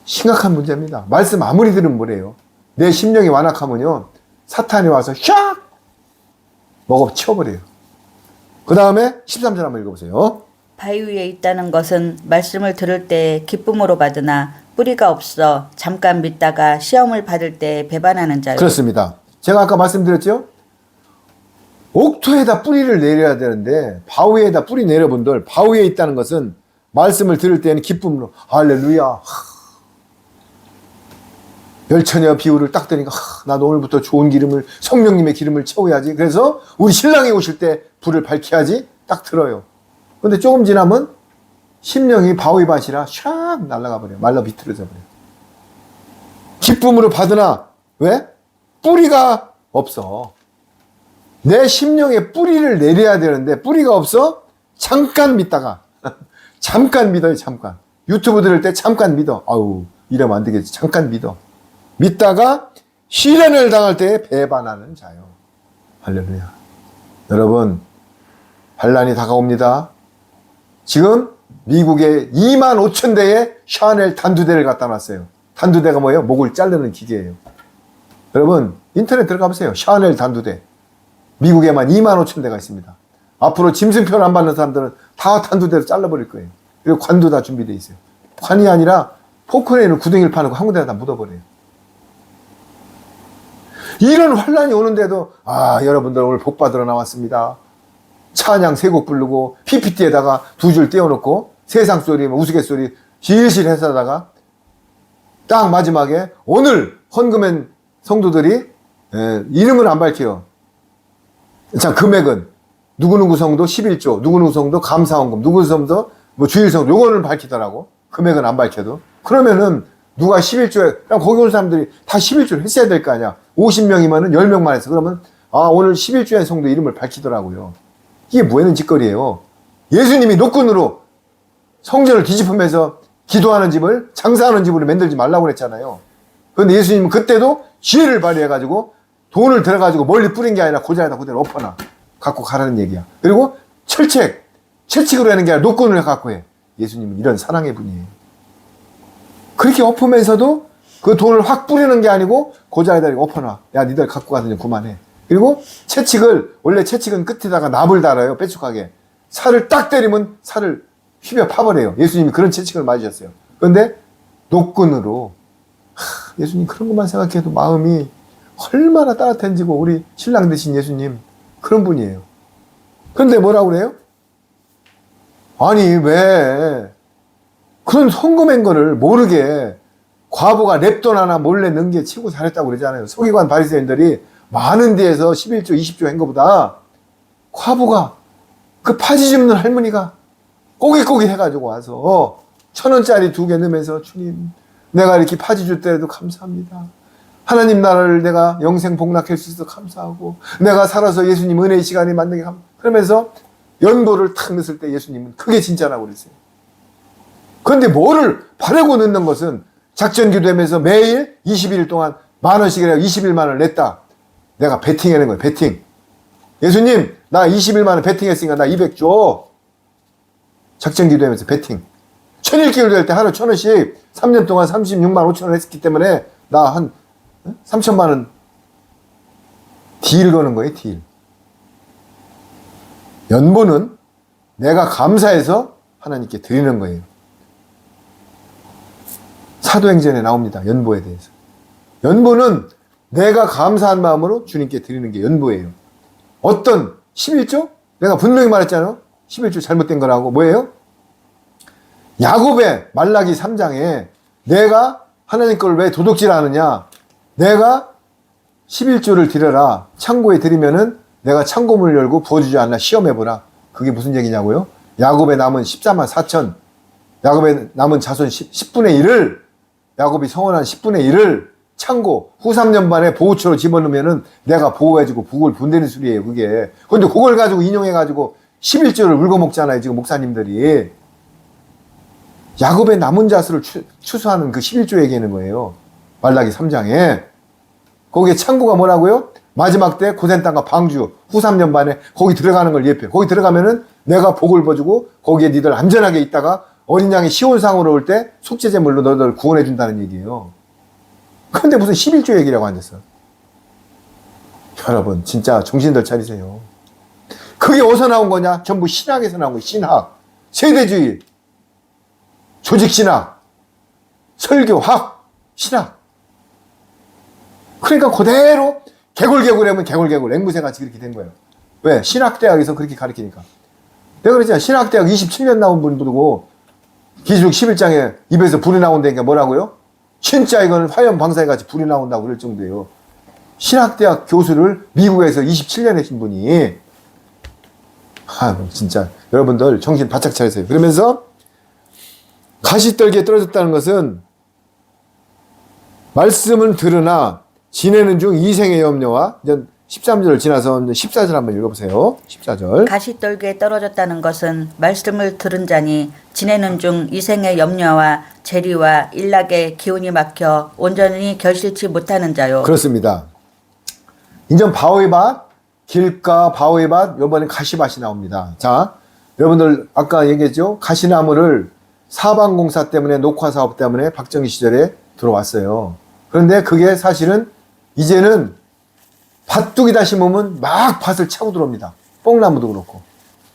심각한 문제입니다. 말씀 아무리 들으면 뭐래요. 내 심령이 완악하면요. 사탄이 와서 샥! 먹어 치워버려요. 그 다음에 13절 한번 읽어보세요. 바위 위에 있다는 것은 말씀을 들을 때 기쁨으로 받으나 뿌리가 없어 잠깐 믿다가 시험을 받을 때 배반하는 자요. 그렇습니다. 제가 아까 말씀드렸죠? 옥토에다 뿌리를 내려야 되는데 바위에다 뿌리 내려본들 바위에 있다는 것은 말씀을 들을 때는 기쁨으로 할렐루야 열처녀 비유를 딱 드니까 나도 오늘부터 좋은 기름을 성령님의 기름을 채워야지. 그래서 우리 신랑이 오실 때 불을 밝혀야지 딱 들어요. 근데 조금 지나면 심령이 바위밭이라 샥 날아가 버려요. 말라 비틀어져 버려요. 기쁨으로 받으나 왜? 뿌리가 없어. 내 심령에 뿌리를 내려야 되는데 뿌리가 없어? 잠깐 믿다가 잠깐 믿어요. 잠깐. 유튜브 들을 때 잠깐 믿어. 아우 이러면 안 되겠지. 잠깐 믿어. 믿다가 시련을 당할 때 배반하는 자요. 할렐루야. 여러분 반란이 다가옵니다. 지금 미국에 2만 5천 대의 샤넬 단두대를 갖다 놨어요. 단두대가 뭐예요? 목을 자르는 기계예요. 여러분 인터넷 들어가 보세요. 샤넬 단두대. 미국에만 2만 5천 대가 있습니다. 앞으로 짐승표를 안 받는 사람들은 다 단두대로 잘라버릴 거예요. 그리고 관도 다 준비되어 있어요. 관이 아니라 포크레인을 구덩이를 파는 거 한 군데다 다 묻어버려요. 이런 환란이 오는데도 여러분들 오늘 복 받으러 나왔습니다. 찬양 세 곡 부르고 PPT에다가 두 줄 띄워놓고 세상 소리, 우스갯소리 실실 해서다가 딱 마지막에 오늘 헌금한 성도들이 이름을 안 밝혀요. 자, 금액은 누구누구 성도 11조, 누구누구 성도 감사헌금, 누구누구 성도 주일성도 요거는 밝히더라고. 금액은 안 밝혀도. 그러면은 누가 11조에 그냥 거기 온 사람들이 다 11조를 했어야 될 거 아니야. 50명이면은 10명만 해서 그러면 오늘 11조의 성도 이름을 밝히더라고요. 이게 뭐하는 짓거리예요. 예수님이 노끈으로 성전을 뒤집으면서 기도하는 집을 장사하는 집으로 만들지 말라고 그랬잖아요. 그런데 예수님은 그때도 지혜를 발휘해가지고 돈을 들어가지고 멀리 뿌린 게 아니라 고자에다 그대로 엎어놔 갖고 가라는 얘기야. 그리고 채찍으로 하는 게 아니라 노끈을 갖고 해. 예수님은 이런 사랑의 분이에요. 그렇게 엎으면서도 그 돈을 확 뿌리는 게 아니고 고자에다 엎어놔. 야 니들 갖고 가서 이제 그만해. 그리고 채찍을 원래 채찍은 끝에다가 납을 달아요. 빼죽하게. 살을 딱 때리면 살을 휘벼 파버려요. 예수님이 그런 채찍을 맞으셨어요. 그런데 노끈으로 예수님 그런 것만 생각해도 마음이 얼마나 따뜻해지고 우리 신랑 되신 예수님 그런 분이에요. 그런데 뭐라고 그래요? 아니 왜 그런 헌금한 거를 모르게 과부가 랩돈 하나 몰래 넣은 게 치고 잘했다고 그러잖아요. 서기관 바리새인들이 많은 데에서 11조 20조 한 거보다 과부가 그 파지 줍는 할머니가 꼬깃꼬깃 해가지고 와서 1,000원짜리 2개 넣으면서 주님 내가 이렇게 파지 줄 때에도 감사합니다. 하나님 나라를 내가 영생 복락할 수 있어서 감사하고 내가 살아서 예수님 은혜의 시간이 만나게 그러면서 연보를 탁 넣었을 때 예수님은 크게 진짜라고 그랬어요. 그런데 뭐를 바라고 넣는 것은 작전 기도하면서 매일 20일 동안 10,000원씩이라고 21만 원을 냈다. 내가 베팅하는 거예요. 베팅. 예수님 나 21만 원 베팅했으니까 나 200 줘. 작전 기도하면서 베팅. 천일기를 될 때 하루 1,000원씩 3년 동안 36만 5천 원 했기 때문에 나 한 3천만 원 딜 거는 거예요. 딜. 연보는 내가 감사해서 하나님께 드리는 거예요. 사도행전에 나옵니다. 연보에 대해서. 연보는 내가 감사한 마음으로 주님께 드리는 게 연보예요. 어떤 11조? 내가 분명히 말했잖아요. 11조 잘못된 거라고. 뭐예요? 야곱의 말라기 3장에 내가 하나님 걸 왜 도둑질하느냐? 내가 11조를 드려라. 창고에 드리면은 내가 창고문을 열고 부어주지 않나 시험해보라. 그게 무슨 얘기냐고요? 야곱의 남은 14만 4천, 야곱의 남은 자손 10분의 1을, 야곱이 성원한 10분의 1을 창고 후 3년 만에 보호처로 집어넣으면은 내가 보호해주고 북을 분대는 소리예요, 그게. 근데 그걸 가지고 인용해가지고 11조를 울고 먹잖아요, 지금 목사님들이. 야곱의 남은 자수를 추수하는 그 11조 얘기하는 거예요. 말라기 3장에. 거기에 창구가 뭐라고요? 마지막 때 고센 땅과 방주 후 3년 반에 거기 들어가는 걸 예표해. 거기 들어가면은 내가 복을 버주고 거기에 니들 안전하게 있다가 어린 양이 시온상으로 올 때 속죄제물로 너희들 구원해 준다는 얘기예요. 그런데 무슨 11조 얘기라고 앉았어. 여러분 진짜 정신들 차리세요. 그게 어디서 나온 거냐? 전부 신학에서 나온 거예요. 신학, 세대주의, 조직신학, 설교학, 신학. 그러니까 그대로 개굴개굴하면 개굴개굴, 앵무새같이 그렇게 된 거예요. 왜? 신학대학에서 그렇게 가르치니까. 내가 그랬잖아. 신학대학 27년 나온 분들고 기술육 11장에 입에서 불이 나온다니까 뭐라고요? 진짜 이거는 화염방사회같이 불이 나온다고 그럴 정도예요. 신학대학 교수를 미국에서 27년 하신 분이 진짜 여러분들 정신 바짝 차리세요. 그러면서 가시떨기에 떨어졌다는 것은 말씀은 들으나 지내는 중 이생의 염려와 이제 13절을 지나서 14절 한번 읽어보세요. 14절. 가시떨기에 떨어졌다는 것은 말씀을 들은 자니 지내는 중 이생의 염려와 재리와 일락의 기운이 막혀 온전히 결실치 못하는 자요. 그렇습니다. 인전 바오의 밭, 길가 바오의 밭, 요번에 가시밭이 나옵니다. 자, 여러분들 아까 얘기했죠? 가시나무를 사방공사 때문에 녹화사업 때문에 박정희 시절에 들어왔어요. 그런데 그게 사실은 이제는 밭둑이다 심으면 막 밭을 차고 들어옵니다. 뽕나무도 그렇고.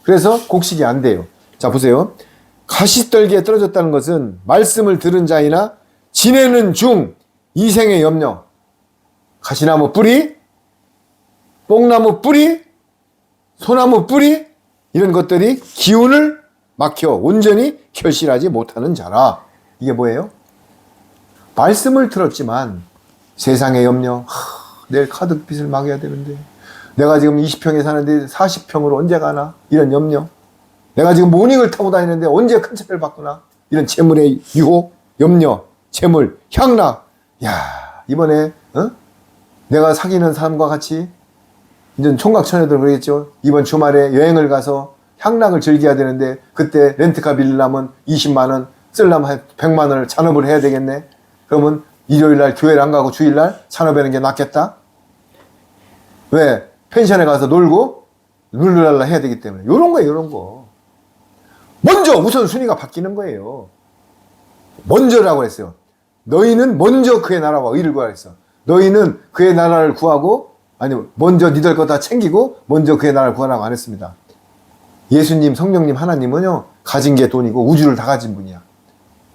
그래서 곡식이 안 돼요. 자, 보세요. 가시떨기에 떨어졌다는 것은 말씀을 들은 자이나 지내는 중 이생의 염려. 가시나무 뿌리, 뽕나무 뿌리, 소나무 뿌리, 이런 것들이 기운을 막혀 온전히 결실하지 못하는 자라. 이게 뭐예요? 말씀을 들었지만 세상의 염려, 내일 카드빚을 막아야 되는데 내가 지금 20평에 사는데 40평으로 언제 가나? 이런 염려. 내가 지금 모닝을 타고 다니는데 언제 큰 차를 바꾸나? 이런 재물의 유혹, 염려, 재물, 향락. 야, 이번에 내가 사귀는 사람과 같이 이제 총각처녀들 그러겠죠. 이번 주말에 여행을 가서 향락을 즐겨야 되는데 그때 렌트카 빌리려면 20만 원, 쓰려면 100만 원을 잔업을 해야 되겠네. 그러면 일요일날 교회를 안 가고 주일날 잔업하는 게 낫겠다. 왜? 펜션에 가서 놀고 룰루랄라 해야 되기 때문에. 요런 거예요, 요런 거. 먼저 우선순위가 바뀌는 거예요. 먼저라고 했어요. 너희는 먼저 그의 나라와 의를 구하라 했어. 너희는 그의 나라를 구하고 아니 먼저 니들 거 다 챙기고 먼저 그의 나라를 구하라고 안 했습니다. 예수님, 성령님, 하나님은요 가진 게 돈이고 우주를 다 가진 분이야.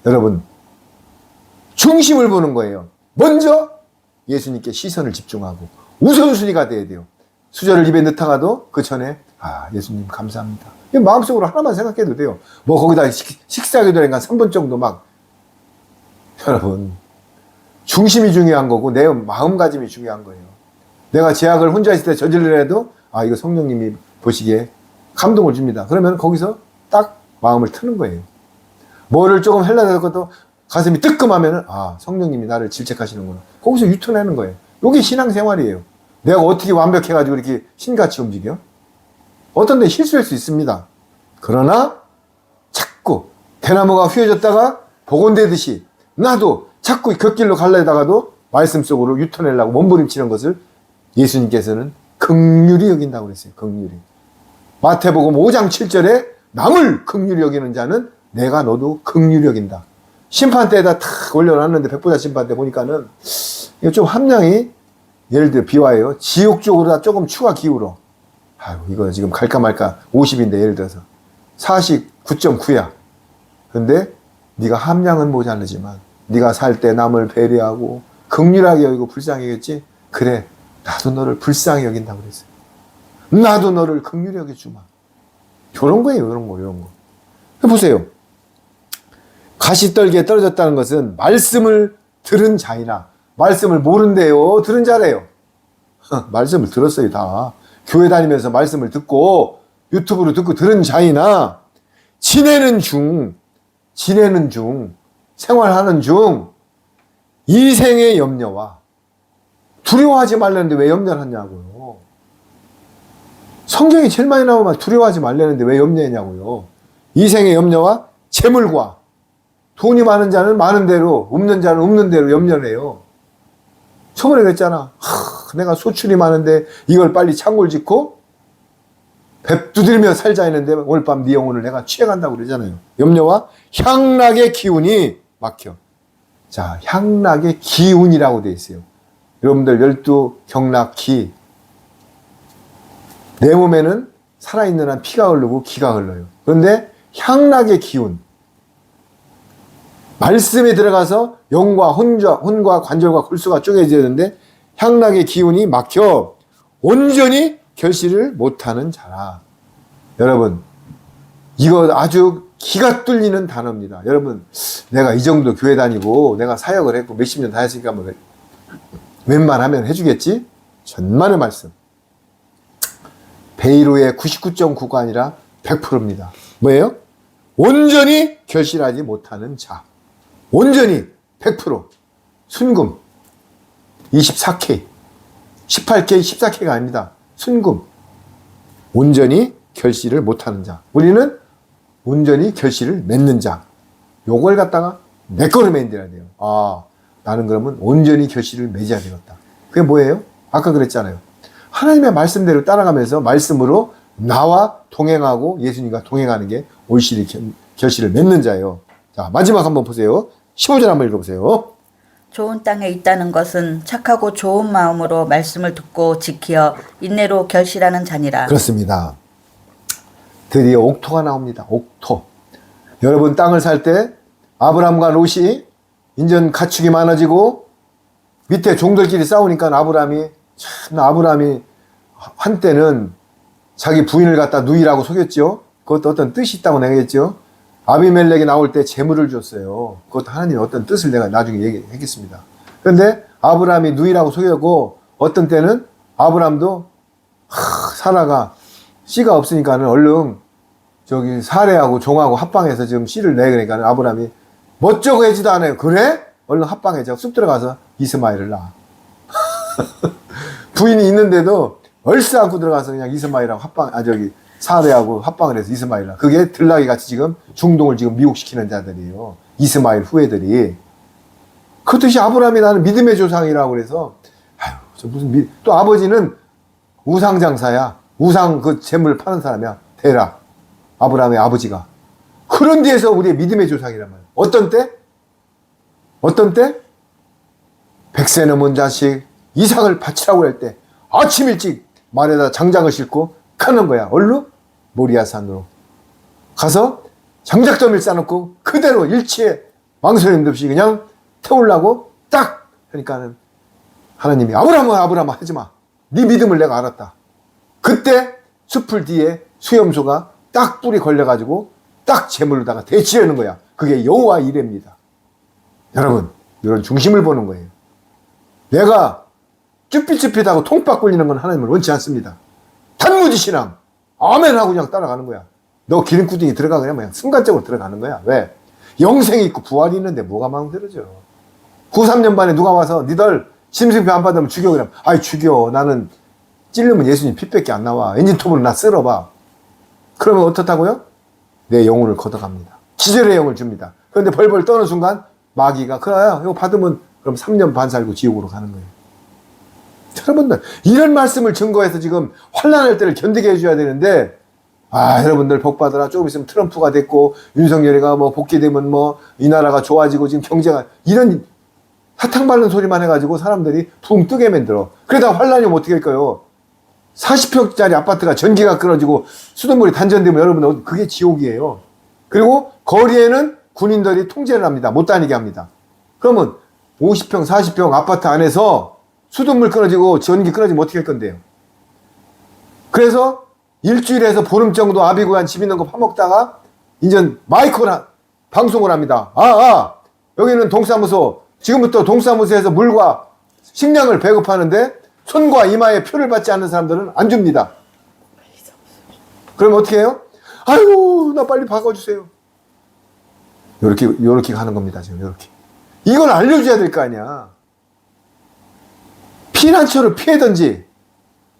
여러분 중심을 보는 거예요. 먼저 예수님께 시선을 집중하고 우선순위가 돼야 돼요. 수저를 입에 넣다가도 그 전에 예수님 감사합니다. 마음속으로 하나만 생각해도 돼요. 뭐 거기다 식사하기도 하니까 3분 정도 막. 여러분 중심이 중요한 거고 내 마음가짐이 중요한 거예요. 내가 제약을 혼자 있을 때 저질러도 이거 성령님이 보시기에 감동을 줍니다. 그러면 거기서 딱 마음을 트는 거예요. 뭐를 조금 하려다 것도 가슴이 뜨끔하면은 성령님이 나를 질책하시는구나. 거기서 유턴하는 거예요. 이게 신앙생활이에요. 내가 어떻게 완벽해가지고 이렇게 신같이 움직여? 어떤 데 실수할 수 있습니다. 그러나 자꾸 대나무가 휘어졌다가 복원되듯이 나도 자꾸 곁길로 가려다가도 말씀 속으로 유턴하려고 몸부림치는 것을 예수님께서는 긍휼히 여긴다고 그랬어요. 긍휼히. 마태복음 5장 7절에 남을 긍휼히 여기는 자는 내가 너도 긍휼히 여긴다. 심판대에다 탁 올려놨는데 백보자 심판대 보니까는 이거 좀 함량이 예를 들어 비와요. 지옥 쪽으로 조금 추가 기울어. 이거 지금 갈까 말까 50인데 예를 들어서 49.9야. 근데 네가 함량은 모자르지만 네가 살 때 남을 배려하고 긍휼하게 여기고 불쌍히 여겼지. 그래 나도 너를 불쌍히 여긴다고 그랬어요. 나도 너를 긍휼히 여겨주마. 이런 거예요. 이런 거. 보세요. 가시떨기에 떨어졌다는 것은 말씀을 들은 자이나 말씀을 모른대요. 들은 자래요. 말씀을 들었어요. 다. 교회 다니면서 말씀을 듣고 유튜브로 듣고 들은 자이나 지내는 중 생활하는 중 이생의 염려와 두려워하지 말라는데 왜 염려를 하냐고요. 성경이 제일 많이 나오면 두려워하지 말라는데 왜 염려했냐고요. 이생의 염려와 재물과 돈이 많은 자는 많은 대로, 없는 자는 없는 대로 염려해요. 저번에 그랬잖아. 내가 소출이 많은데 이걸 빨리 창고를 짓고 배 두드리며 살자 했는데 오늘 밤 네 영혼을 내가 취해간다고 그러잖아요. 염려와 향락의 기운이 막혀. 자, 향락의 기운이라고 되어 있어요. 여러분들 12경락기. 내 몸에는 살아있는 한 피가 흐르고 기가 흘러요. 그런데 향락의 기운. 말씀에 들어가서 영과 혼과 관절과 골수가 쪼개지는데 향락의 기운이 막혀 온전히 결실을 못하는 자라. 여러분, 이거 아주 기가 뚫리는 단어입니다. 여러분, 내가 이 정도 교회 다니고 내가 사역을 했고 몇십 년 다 했으니까 뭐 웬만하면 해주겠지? 전만의 말씀. 베이로의 99.9가 아니라 100%입니다. 뭐예요? 온전히 결실하지 못하는 자. 온전히 100% 순금 24K 18K 14K가 아닙니다. 순금 온전히 결실을 못하는 자. 우리는 온전히 결실을 맺는 자. 요걸 갖다가 내 거로 만들어야 돼요. 아, 나는 그러면 온전히 결실을 맺어야 되겠다. 그게 뭐예요? 아까 그랬잖아요. 하나님의 말씀대로 따라가면서 말씀으로 나와 동행하고 예수님과 동행하는 게 올실이 결실을 맺는 자예요. 자, 마지막 한번 보세요. 15절 한번 읽어보세요. 좋은 땅에 있다는 것은 착하고 좋은 마음으로 말씀을 듣고 지키어 인내로 결실하는 자니라. 그렇습니다. 드디어 옥토가 나옵니다. 옥토. 여러분 땅을 살 때 아브람과 롯이 인전 가축이 많아지고 밑에 종들끼리 싸우니까 아브람이 한때는 자기 부인을 갖다 누이라고 속였죠. 그것도 어떤 뜻이 있다고 내겠죠. 아비멜렉이 나올 때 재물을 줬어요. 그것도 하나님의 어떤 뜻을 내가 나중에 얘기하겠습니다. 그런데 아브람이 누이라고 속였고 어떤 때는 아브람도 사라가 씨가 없으니까는 얼른 저기 사례하고 종하고 합방해서 지금 씨를 내 그러니까 아브람이 멋쩍어 해지도 않아요. 그래? 얼른 합방해서 쑥 들어가서 이스마엘을 낳아. 부인이 있는데도 얼싸 안고 들어가서 그냥 이스마엘하고 사례하고 합방을 해서 이스마엘 낳아. 그게 들락이 같이 지금 중동을 지금 미혹시키는 자들이에요. 이스마엘 후예들이. 그 뜻이 아브람이 나는 믿음의 조상이라고 그래서 또 아버지는 우상장사야. 우상 그 재물 파는 사람이야. 데라. 아브라함의 아버지가. 그런 데에서 우리의 믿음의 조상이란 말이야. 어떤 때? 100세 넘은 자식 이삭을 바치라고 할 때 아침 일찍 말에다 장작을 싣고 가는 거야. 어디로? 모리아산으로. 가서 장작점을 쌓아놓고 그대로 일치에 망설임도 없이 그냥 태우려고 딱 하니까는 하나님이 아브라함아 하지 마. 네 믿음을 내가 알았다. 그때 숲을 뒤에 수염소가 딱 뿔이 걸려가지고 딱 제물로다가 대치하는 거야. 그게 여호와 이레입니다. 여러분, 이런 중심을 보는 거예요. 내가 쭈삣쭈삣하고 통박 굴리는 건 하나님을 원치 않습니다. 단무지 신앙, 아멘 하고 그냥 따라가는 거야. 너 기름구덩이 들어가 그냥 순간적으로 들어가는 거야. 왜? 영생이 있고 부활이 있는데 뭐가 마음대로죠. 93년 반에 누가 와서 니들 심승표 안 받으면 죽여 그러면 아이 죽여. 나는 찔르면 예수님 피밖에 안 나와. 엔진톱으로 나 쓸어봐. 그러면 어떻다고요? 내 영혼을 걷어갑니다. 기절의 영을 줍니다. 그런데 벌벌 떠는 순간 마귀가 그래요. 이거 받으면 그럼 3년 반 살고 지옥으로 가는 거예요. 여러분들 이런 말씀을 증거해서 지금 환난할 때를 견디게 해줘야 되는데 여러분들 복 받으라. 조금 있으면 트럼프가 됐고 윤석열이가 뭐 복귀되면 뭐 이 나라가 좋아지고 지금 경제가 이런 사탕 바른 소리만 해가지고 사람들이 붕 뜨게 만들어. 그러다 환난이 오면 어떻게 할까요? 40평짜리 아파트가 전기가 끊어지고 수돗물이 단전되면 여러분 그게 지옥이에요. 그리고 거리에는 군인들이 통제를 합니다. 못 다니게 합니다. 그러면 50평 40평 아파트 안에서 수돗물 끊어지고 전기 끊어지면 어떻게 할 건데요? 그래서 일주일에서 보름 정도 아비고얀 집 있는 거 파먹다가 이제 마이크로 방송을 합니다. 여기는 동사무소. 지금부터 동사무소에서 물과 식량을 배급하는데 손과 이마에 표를 받지 않는 사람들은 안 줍니다. 그러면 어떻게 해요? 아유, 나 빨리 바꿔주세요. 요렇게 가는 겁니다, 지금, 요렇게. 이걸 알려줘야 될 거 아니야. 피난처를 피하든지,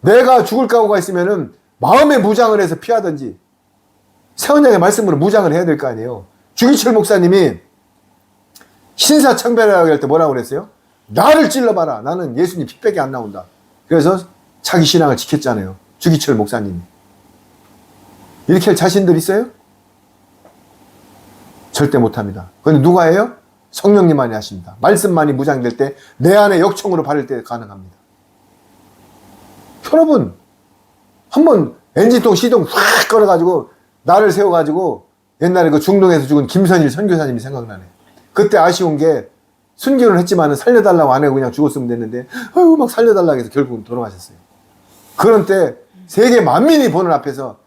내가 죽을 각오가 있으면은 마음의 무장을 해서 피하든지, 세원장의 말씀으로 무장을 해야 될 거 아니에요. 주기철 목사님이 신사청배라고 할 때 뭐라고 그랬어요? 나를 찔러봐라. 나는 예수님 핏백이 안 나온다. 그래서 자기 신앙을 지켰잖아요. 주기철 목사님이. 이렇게 할 자신들 있어요? 절대 못합니다. 그런데 누가 해요? 성령님만이 하십니다. 말씀만이 무장될 때, 내 안에 역청으로 바를 때 가능합니다. 여러분, 한번 엔진통 시동 확 걸어가지고 나를 세워가지고 옛날에 그 중동에서 죽은 김선일 선교사님이 생각나네. 그때 아쉬운 게 순교를 했지만 살려달라고 안 하고 그냥 죽었으면 됐는데 아유 막 살려달라고 해서 결국은 돌아가셨어요. 그런 때 세계 만민이 보는 앞에서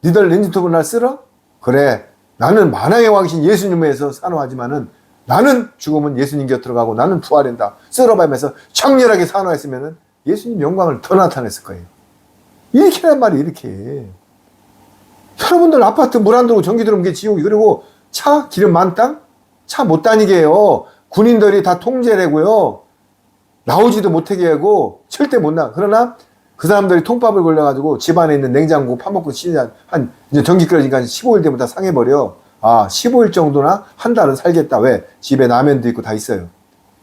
니들 엔진통을 날 쓸어? 그래, 나는 만왕의 왕이신 예수님에서 산호하지만은 나는 죽으면 예수님 곁으로 가고 나는 부활한다. 쓸어가면서 창렬하게 산호했으면은 예수님 영광을 더 나타냈을 거예요. 이렇게 하란 말이에요, 이렇게. 여러분들 아파트 물 안 들어오고 전기 들어오면 게 지옥이. 그리고 차 기름 만땅? 차 못 다니게 해요. 군인들이 다 통제되고요. 나오지도 못하게 하고 절대 못 나. 그러나 그 사람들이 통밥을 걸려가지고 집안에 있는 냉장고 파먹고 이제 전기 끊어지니까 15일 되면 다 상해버려. 아, 15일 정도나 한 달은 살겠다. 왜? 집에 라면도 있고 다 있어요.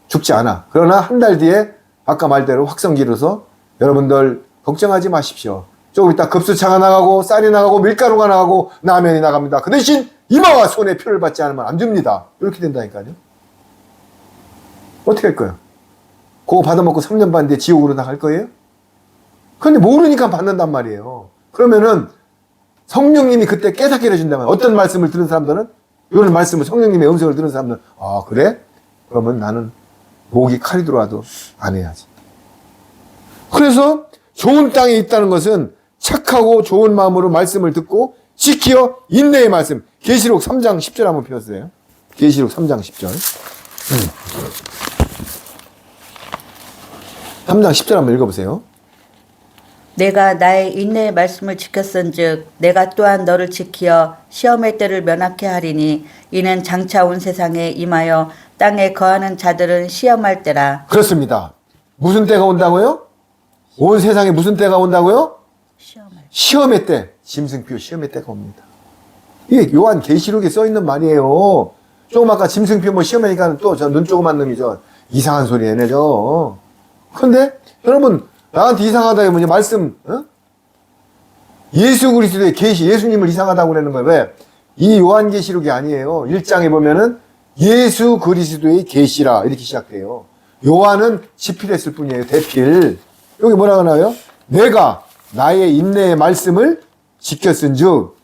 죽지 않아. 그러나 한 달 뒤에 아까 말대로 확성기로서 여러분들 걱정하지 마십시오. 조금 이따 급수차가 나가고 쌀이 나가고 밀가루가 나가고 라면이 나갑니다. 그 대신 이마와 손에 표를 받지 않으면 안 줍니다. 이렇게 된다니까요. 어떻게 할 거예요? 그거 받아먹고 3년 반 뒤에 지옥으로 나갈 거예요? 그런데 모르니까 받는단 말이에요. 그러면은 성령님이 그때 깨닫게 해준다면 어떤 말씀을 들은 사람들은 이런 말씀을 성령님의 음성을 들은 사람들은 아 그래? 그러면 나는 목이 칼이 들어와도 안 해야지. 그래서 좋은 땅에 있다는 것은 착하고 좋은 마음으로 말씀을 듣고 지키어 인내의 말씀. 계시록 3장 10절 한번 펴주세요. 계시록 3장 10절. 3장 10절 한번 읽어보세요. 내가 나의 인내의 말씀을 지켰은즉 내가 또한 너를 지키어 시험의 때를 면하게 하리니 이는 장차 온 세상에 임하여 땅에 거하는 자들은 시험할 때라. 그렇습니다. 무슨 때가 온다고요? 온 세상에 무슨 때가 온다고요? 시험의 때. 짐승표 시험의 때가 옵니다. 이게 요한 계시록에 써있는 말이에요. 조금 아까 짐승표 뭐 시험하니까 또 저 눈 조그만 놈이 저 이상한 소리 해내 저. 근데 여러분 나한테 이상하다 하면 말씀 예수 그리스도의 계시 예수님을 이상하다고 그러는 거예요. 왜? 이 요한 계시록이 아니에요. 1장에 보면은 예수 그리스도의 계시라 이렇게 시작돼요. 요한은 지필했을 뿐이에요. 대필. 여기 뭐라고 나와요? 내가 나의 인내의 말씀을 지켰은즉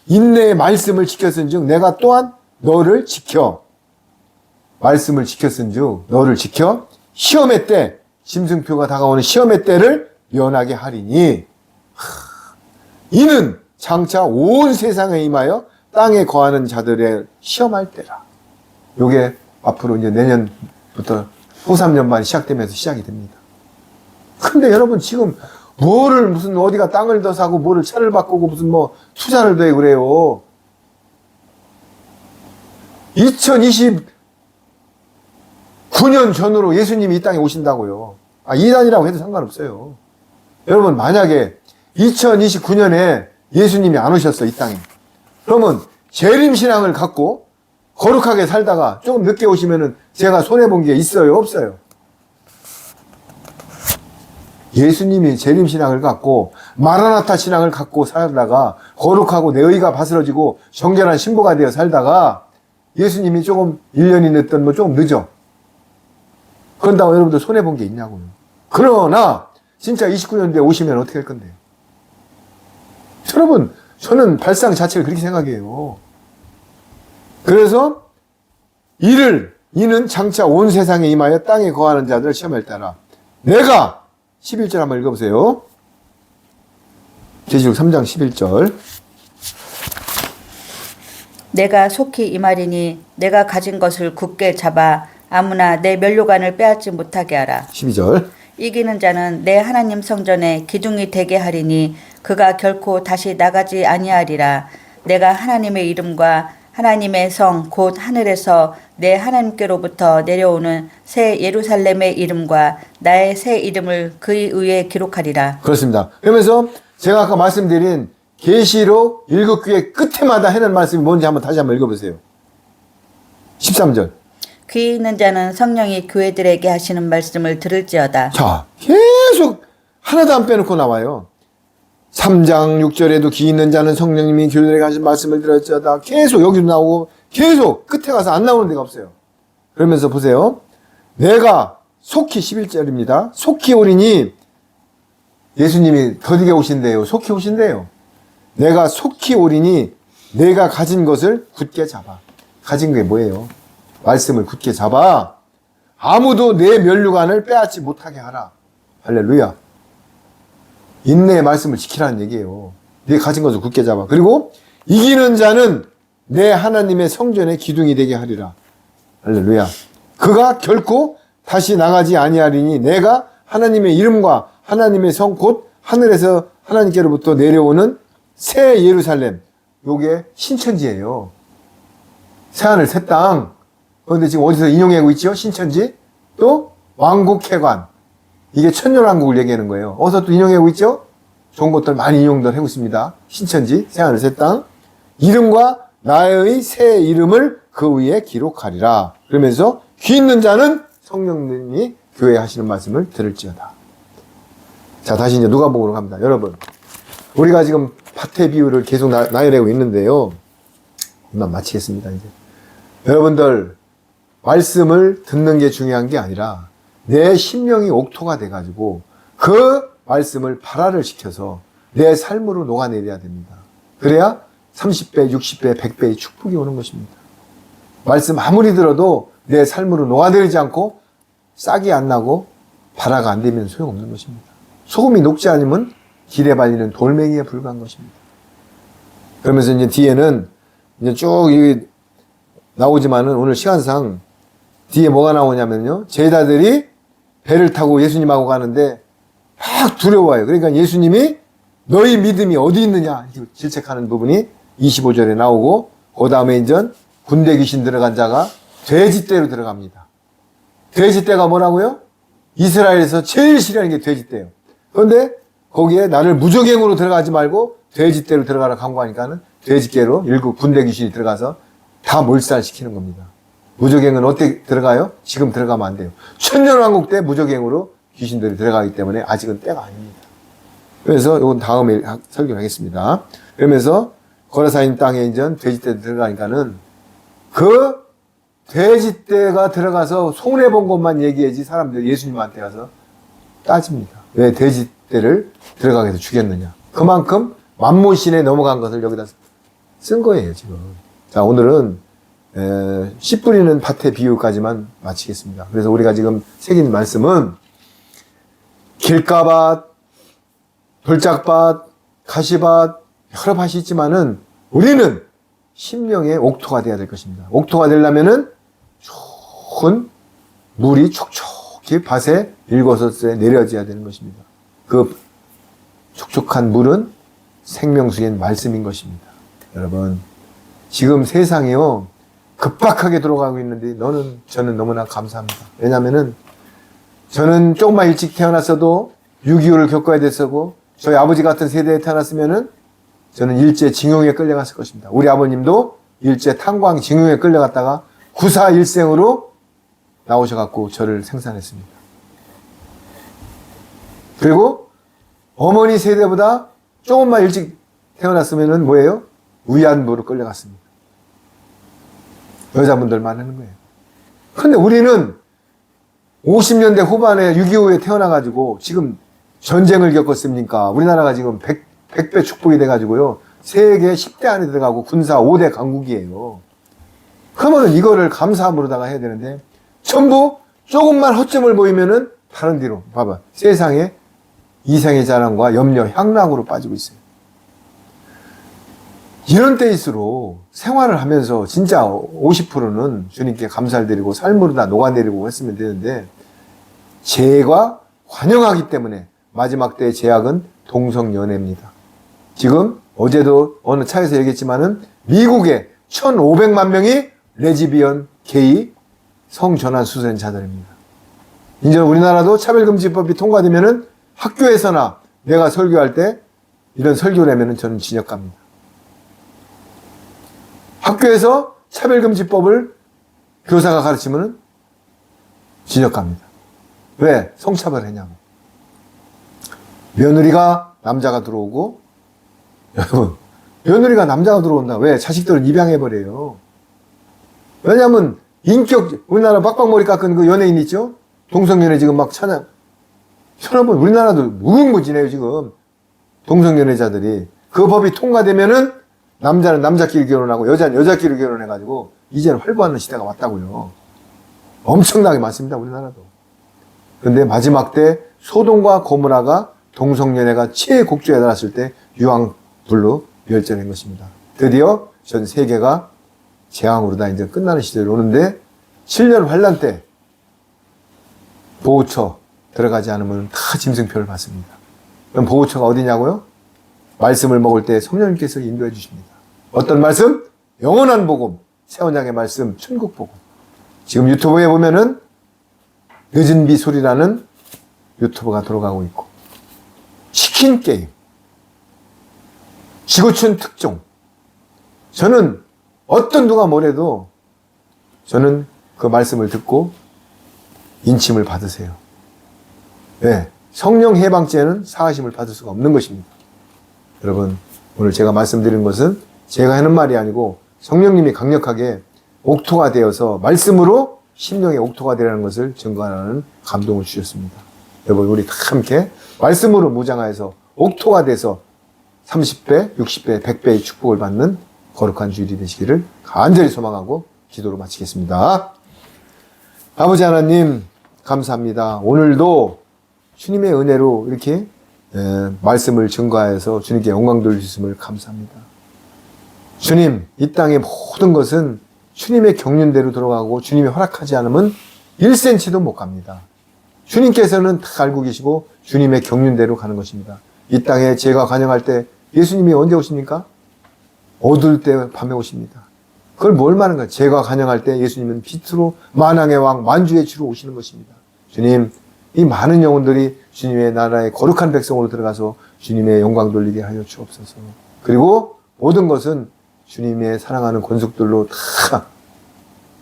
인내의 말씀을 지켰은즉 내가 또한 너를 지켜 말씀을 지켰은즉 너를 지켜 시험의 때 짐승표가 다가오는 시험의 때를 면하게 하리니 이는 장차 온 세상에 임하여 땅에 거하는 자들의 시험할 때라. 요게 앞으로 이제 내년부터 후 3년만 시작되면서 시작이 됩니다. 근데 여러분 지금 뭐를 무슨 어디가 땅을 더 사고 뭐를 차를 바꾸고 무슨 뭐 투자를 더 해 그래요. 2029년 전으로 예수님이 이 땅에 오신다고요. 아, 이단이라고 해도 상관없어요. 여러분 만약에 2029년에 예수님이 안 오셨어 이 땅에. 그러면 재림신앙을 갖고 거룩하게 살다가 조금 늦게 오시면은 제가 손해본 게 있어요 없어요? 예수님이 재림신앙을 갖고 마라나타 신앙을 갖고 살다가 거룩하고 내 의가 바스러지고 정결한 신부가 되어 살다가 예수님이 조금 1년이 늦든 뭐 조금 늦어. 그런다고 여러분들 손해본 게 있냐고요. 그러나 진짜 29년 뒤에 오시면 어떻게 할 건데요? 여러분 저는 발상 자체를 그렇게 생각해요. 그래서 이는 장차 온 세상에 임하여 땅에 거하는 자들을 시험할 때라. 내가 11절 한번 읽어보세요. 계시록 3장 11절. 내가 속히 임하리니 내가 가진 것을 굳게 잡아 아무나 내 면류관을 빼앗지 못하게 하라. 12절. 이기는 자는 내 하나님 성전에 기둥이 되게 하리니 그가 결코 다시 나가지 아니하리라. 내가 하나님의 이름과 하나님의 성 곧 하늘에서 내 하나님께로부터 내려오는 새 예루살렘의 이름과 나의 새 이름을 그의 위에 기록하리라. 그렇습니다. 그러면서 제가 아까 말씀드린 계시록 7교회 끝에마다 해는 말씀이 뭔지 다시 한번 읽어보세요. 13절. 귀 있는 자는 성령이 교회들에게 하시는 말씀을 들을지어다. 자, 계속 하나도 안 빼놓고 나와요. 3장 6절에도 귀 있는 자는 성령님이 교회들에게 하신 말씀을 들을지어다. 계속 여기도 나오고 계속 끝에 가서 안 나오는 데가 없어요. 그러면서 보세요. 내가 속히 11절입니다. 속히 오리니 예수님이 더디게 오신대요. 속히 오신대요. 내가 속히 오리니 내가 가진 것을 굳게 잡아. 가진 게 뭐예요? 말씀을 굳게 잡아. 아무도 내 면류관을 빼앗지 못하게 하라. 할렐루야. 인내의 말씀을 지키라는 얘기예요. 네 가진 것을 굳게 잡아. 그리고 이기는 자는 내 하나님의 성전의 기둥이 되게 하리라. 할렐루야. 그가 결코 다시 나가지 아니하리니 내가 하나님의 이름과 하나님의 성 곧 하늘에서 하나님께로부터 내려오는 새 예루살렘, 요게 신천지예요. 새하늘 새 땅. 그런데 지금 어디서 인용하고 있죠? 신천지. 또 왕국회관. 이게 천년왕국을 얘기하는 거예요. 어디서 또 인용하고 있죠? 좋은 것들 많이 인용들 하고 있습니다. 신천지, 새하늘 새 땅. 이름과 나의 새 이름을 그 위에 기록하리라. 그러면서 귀 있는 자는 성령님이 교회에 하시는 말씀을 들을지어다. 자, 다시 이제 누가복음으로 갑니다. 여러분, 우리가 지금 밭의 비유를 계속 나열하고 있는데요. 이만 마치겠습니다, 이제. 여러분들, 말씀을 듣는 게 중요한 게 아니라 내 심령이 옥토가 돼가지고 그 말씀을 발화를 시켜서 내 삶으로 녹아내려야 됩니다. 그래야 30배, 60배, 100배의 축복이 오는 것입니다. 말씀 아무리 들어도 내 삶으로 녹아내리지 않고 싹이 안 나고 발화가 안 되면 소용없는 것입니다. 소금이 녹지 않으면 길에 발리는 돌멩이에 불과한 것입니다. 그러면서 이제 뒤에는 이제 쭉 나오지만은 오늘 시간상 뒤에 뭐가 나오냐면요. 제자들이 배를 타고 예수님하고 가는데 막 두려워요. 그러니까 예수님이 너희 믿음이 어디 있느냐 질책하는 부분이 25절에 나오고 그 다음에 이제 군대 귀신 들어간 자가 돼지떼로 들어갑니다. 돼지떼가 뭐라고요? 이스라엘에서 제일 싫어하는 게 돼지떼예요. 그런데 거기에 나를 무적행으로 들어가지 말고 돼지떼로 들어가라 강구하니까는 돼지떼로 일곱 군대 귀신이 들어가서 다 몰살시키는 겁니다. 무적행은 어떻게 들어가요? 지금 들어가면 안 돼요. 천년왕국 때 무적행으로 귀신들이 들어가기 때문에 아직은 때가 아닙니다. 그래서 이건 다음에 설교를 하겠습니다. 그러면서 거라사인 땅에 이제 돼지떼 들어가니까는 그 돼지떼가 들어가서 손해본 것만 얘기하지 사람들이 예수님한테 가서 따집니다. 왜 돼지떼를 들어가게 해서 죽였느냐. 그만큼 만몬신에 넘어간 것을 여기다 쓴 거예요, 지금. 자, 오늘은 씨 뿌리는 밭의 비유까지만 마치겠습니다. 그래서 우리가 지금 새긴 말씀은 길가밭, 돌짝밭, 가시밭, 여러 밭이 있지만은 우리는 심령의 옥토가 되어야 될 것입니다. 옥토가 되려면은 좋은 물이 촉촉히 밭에 일거섯에 내려져야 되는 것입니다. 그 촉촉한 물은 생명수인 말씀인 것입니다. 여러분, 지금 세상이요 급박하게 돌아가고 있는데 저는 너무나 감사합니다. 왜냐하면은 저는 조금만 일찍 태어났어도 6.25를 겪어야 됐었고 저희 아버지 같은 세대에 태어났으면은 저는 일제 징용에 끌려갔을 것입니다. 우리 아버님도 일제 탄광 징용에 끌려갔다가 구사일생으로 나오셔갖고 저를 생산했습니다. 그리고 어머니 세대보다 조금만 일찍 태어났으면은 뭐예요? 위안부로 끌려갔습니다. 여자분들만 하는 거예요. 그런데 우리는 50년대 후반에 6.25에 태어나가지고 지금 전쟁을 겪었습니까? 우리나라가 지금 100배 축복이 돼가지고요. 세계 10대 안에 들어가고 군사 5대 강국이에요. 그러면은 이거를 감사함으로다가 해야 되는데 전부 조금만 허점을 보이면은 다른 뒤로 봐봐. 세상에 이생의 자랑과 염려, 향락으로 빠지고 있어요. 이런 때일수록 생활을 하면서 진짜 50%는 주님께 감사를 드리고 삶으로 다 녹아내리고 했으면 되는데 죄가 관영하기 때문에 마지막 때의 죄악은 동성연애입니다. 지금 어제도 어느 차에서 얘기했지만은 미국에 1,500만 명이 레즈비언, 게이, 성전환 수련자들입니다. 이제 우리나라도 차별금지법이 통과되면은 학교에서나 내가 설교할 때 이런 설교를 하면은 저는 진역 갑니다. 학교에서 차별금지법을 교사가 가르치면은 진역합니다. 왜? 성차별 했냐고. 며느리가 남자가 들어오고, 여러분, 며느리가 남자가 들어온다. 왜? 자식들은 입양해버려요. 왜냐면, 우리나라 빡빡머리 깎은 그 연예인 있죠? 동성연애 지금 막 찬양. 여러분, 우리나라도 무궁무진해요, 지금. 동성연애자들이. 그 법이 통과되면은, 남자는 남자끼리 결혼하고, 여자는 여자끼리 결혼해가지고, 이제는 활보하는 시대가 왔다고요. 엄청나게 많습니다, 우리나라도. 근데 마지막 때, 소돔과 고모라가 동성연애가 최곡조에 달았을 때, 유황불로 멸절한 것입니다. 드디어 전 세계가 재앙으로 다 이제 끝나는 시대로 오는데 7년 환란 때 보호처 들어가지 않으면 다 짐승표를 받습니다. 그럼 보호처가 어디냐고요? 말씀을 먹을 때 성령님께서 인도해 주십니다. 어떤 말씀? 영원한 복음, 새언약의 말씀, 천국 복음. 지금 유튜브에 보면은 늦은 비 소리라는 유튜브가 돌아가고 있고 치킨 게임, 지구촌 특종. 저는 어떤 누가 뭐래도 저는 그 말씀을 듣고 인침을 받으세요. 네, 성령 해방죄는 사하심을 받을 수가 없는 것입니다. 여러분, 오늘 제가 말씀드린 것은 제가 하는 말이 아니고 성령님이 강력하게 옥토가 되어서 말씀으로 심령의 옥토가 되라는 것을 증거하는 감동을 주셨습니다. 여러분, 우리 다 함께 말씀으로 무장하여서 옥토가 돼서 30배, 60배, 100배의 축복을 받는 거룩한 주일이 되시기를 간절히 소망하고 기도로 마치겠습니다. 아버지 하나님 감사합니다. 오늘도 주님의 은혜로 이렇게 말씀을 증거하여서 주님께 영광 돌리셨음을 감사합니다. 주님, 이 땅의 모든 것은 주님의 경륜대로 들어가고 주님이 허락하지 않으면 1cm도 못 갑니다. 주님께서는 다 알고 계시고 주님의 경륜대로 가는 것입니다. 이 땅에 제가 관영할 때 예수님이 언제 오십니까? 어두울 때 밤에 오십니다. 그걸 뭘 말하는 거예요? 제가 관영할 때 예수님은 빛으로 만왕의 왕 만주의 주로 오시는 것입니다. 주님, 이 많은 영혼들이 주님의 나라의 거룩한 백성으로 들어가서 주님의 영광 돌리게 하여 주옵소서. 그리고 모든 것은 주님의 사랑하는 권속들로 다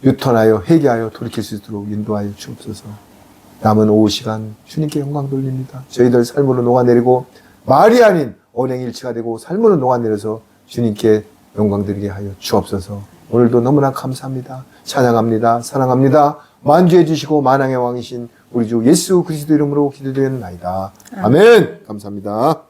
유턴하여 회개하여 돌이킬 수 있도록 인도하여 주옵소서. 남은 오후 시간 주님께 영광 돌립니다. 저희들 삶으로 녹아내리고 말이 아닌 언행일치가 되고 삶으로 녹아내려서 주님께 영광 드리게 하여 주옵소서. 오늘도 너무나 감사합니다. 찬양합니다. 사랑합니다. 만주해 주시고 만왕의 왕이신 우리 주 예수 그리스도 이름으로 기도드렸나이다. 아멘. 감사합니다.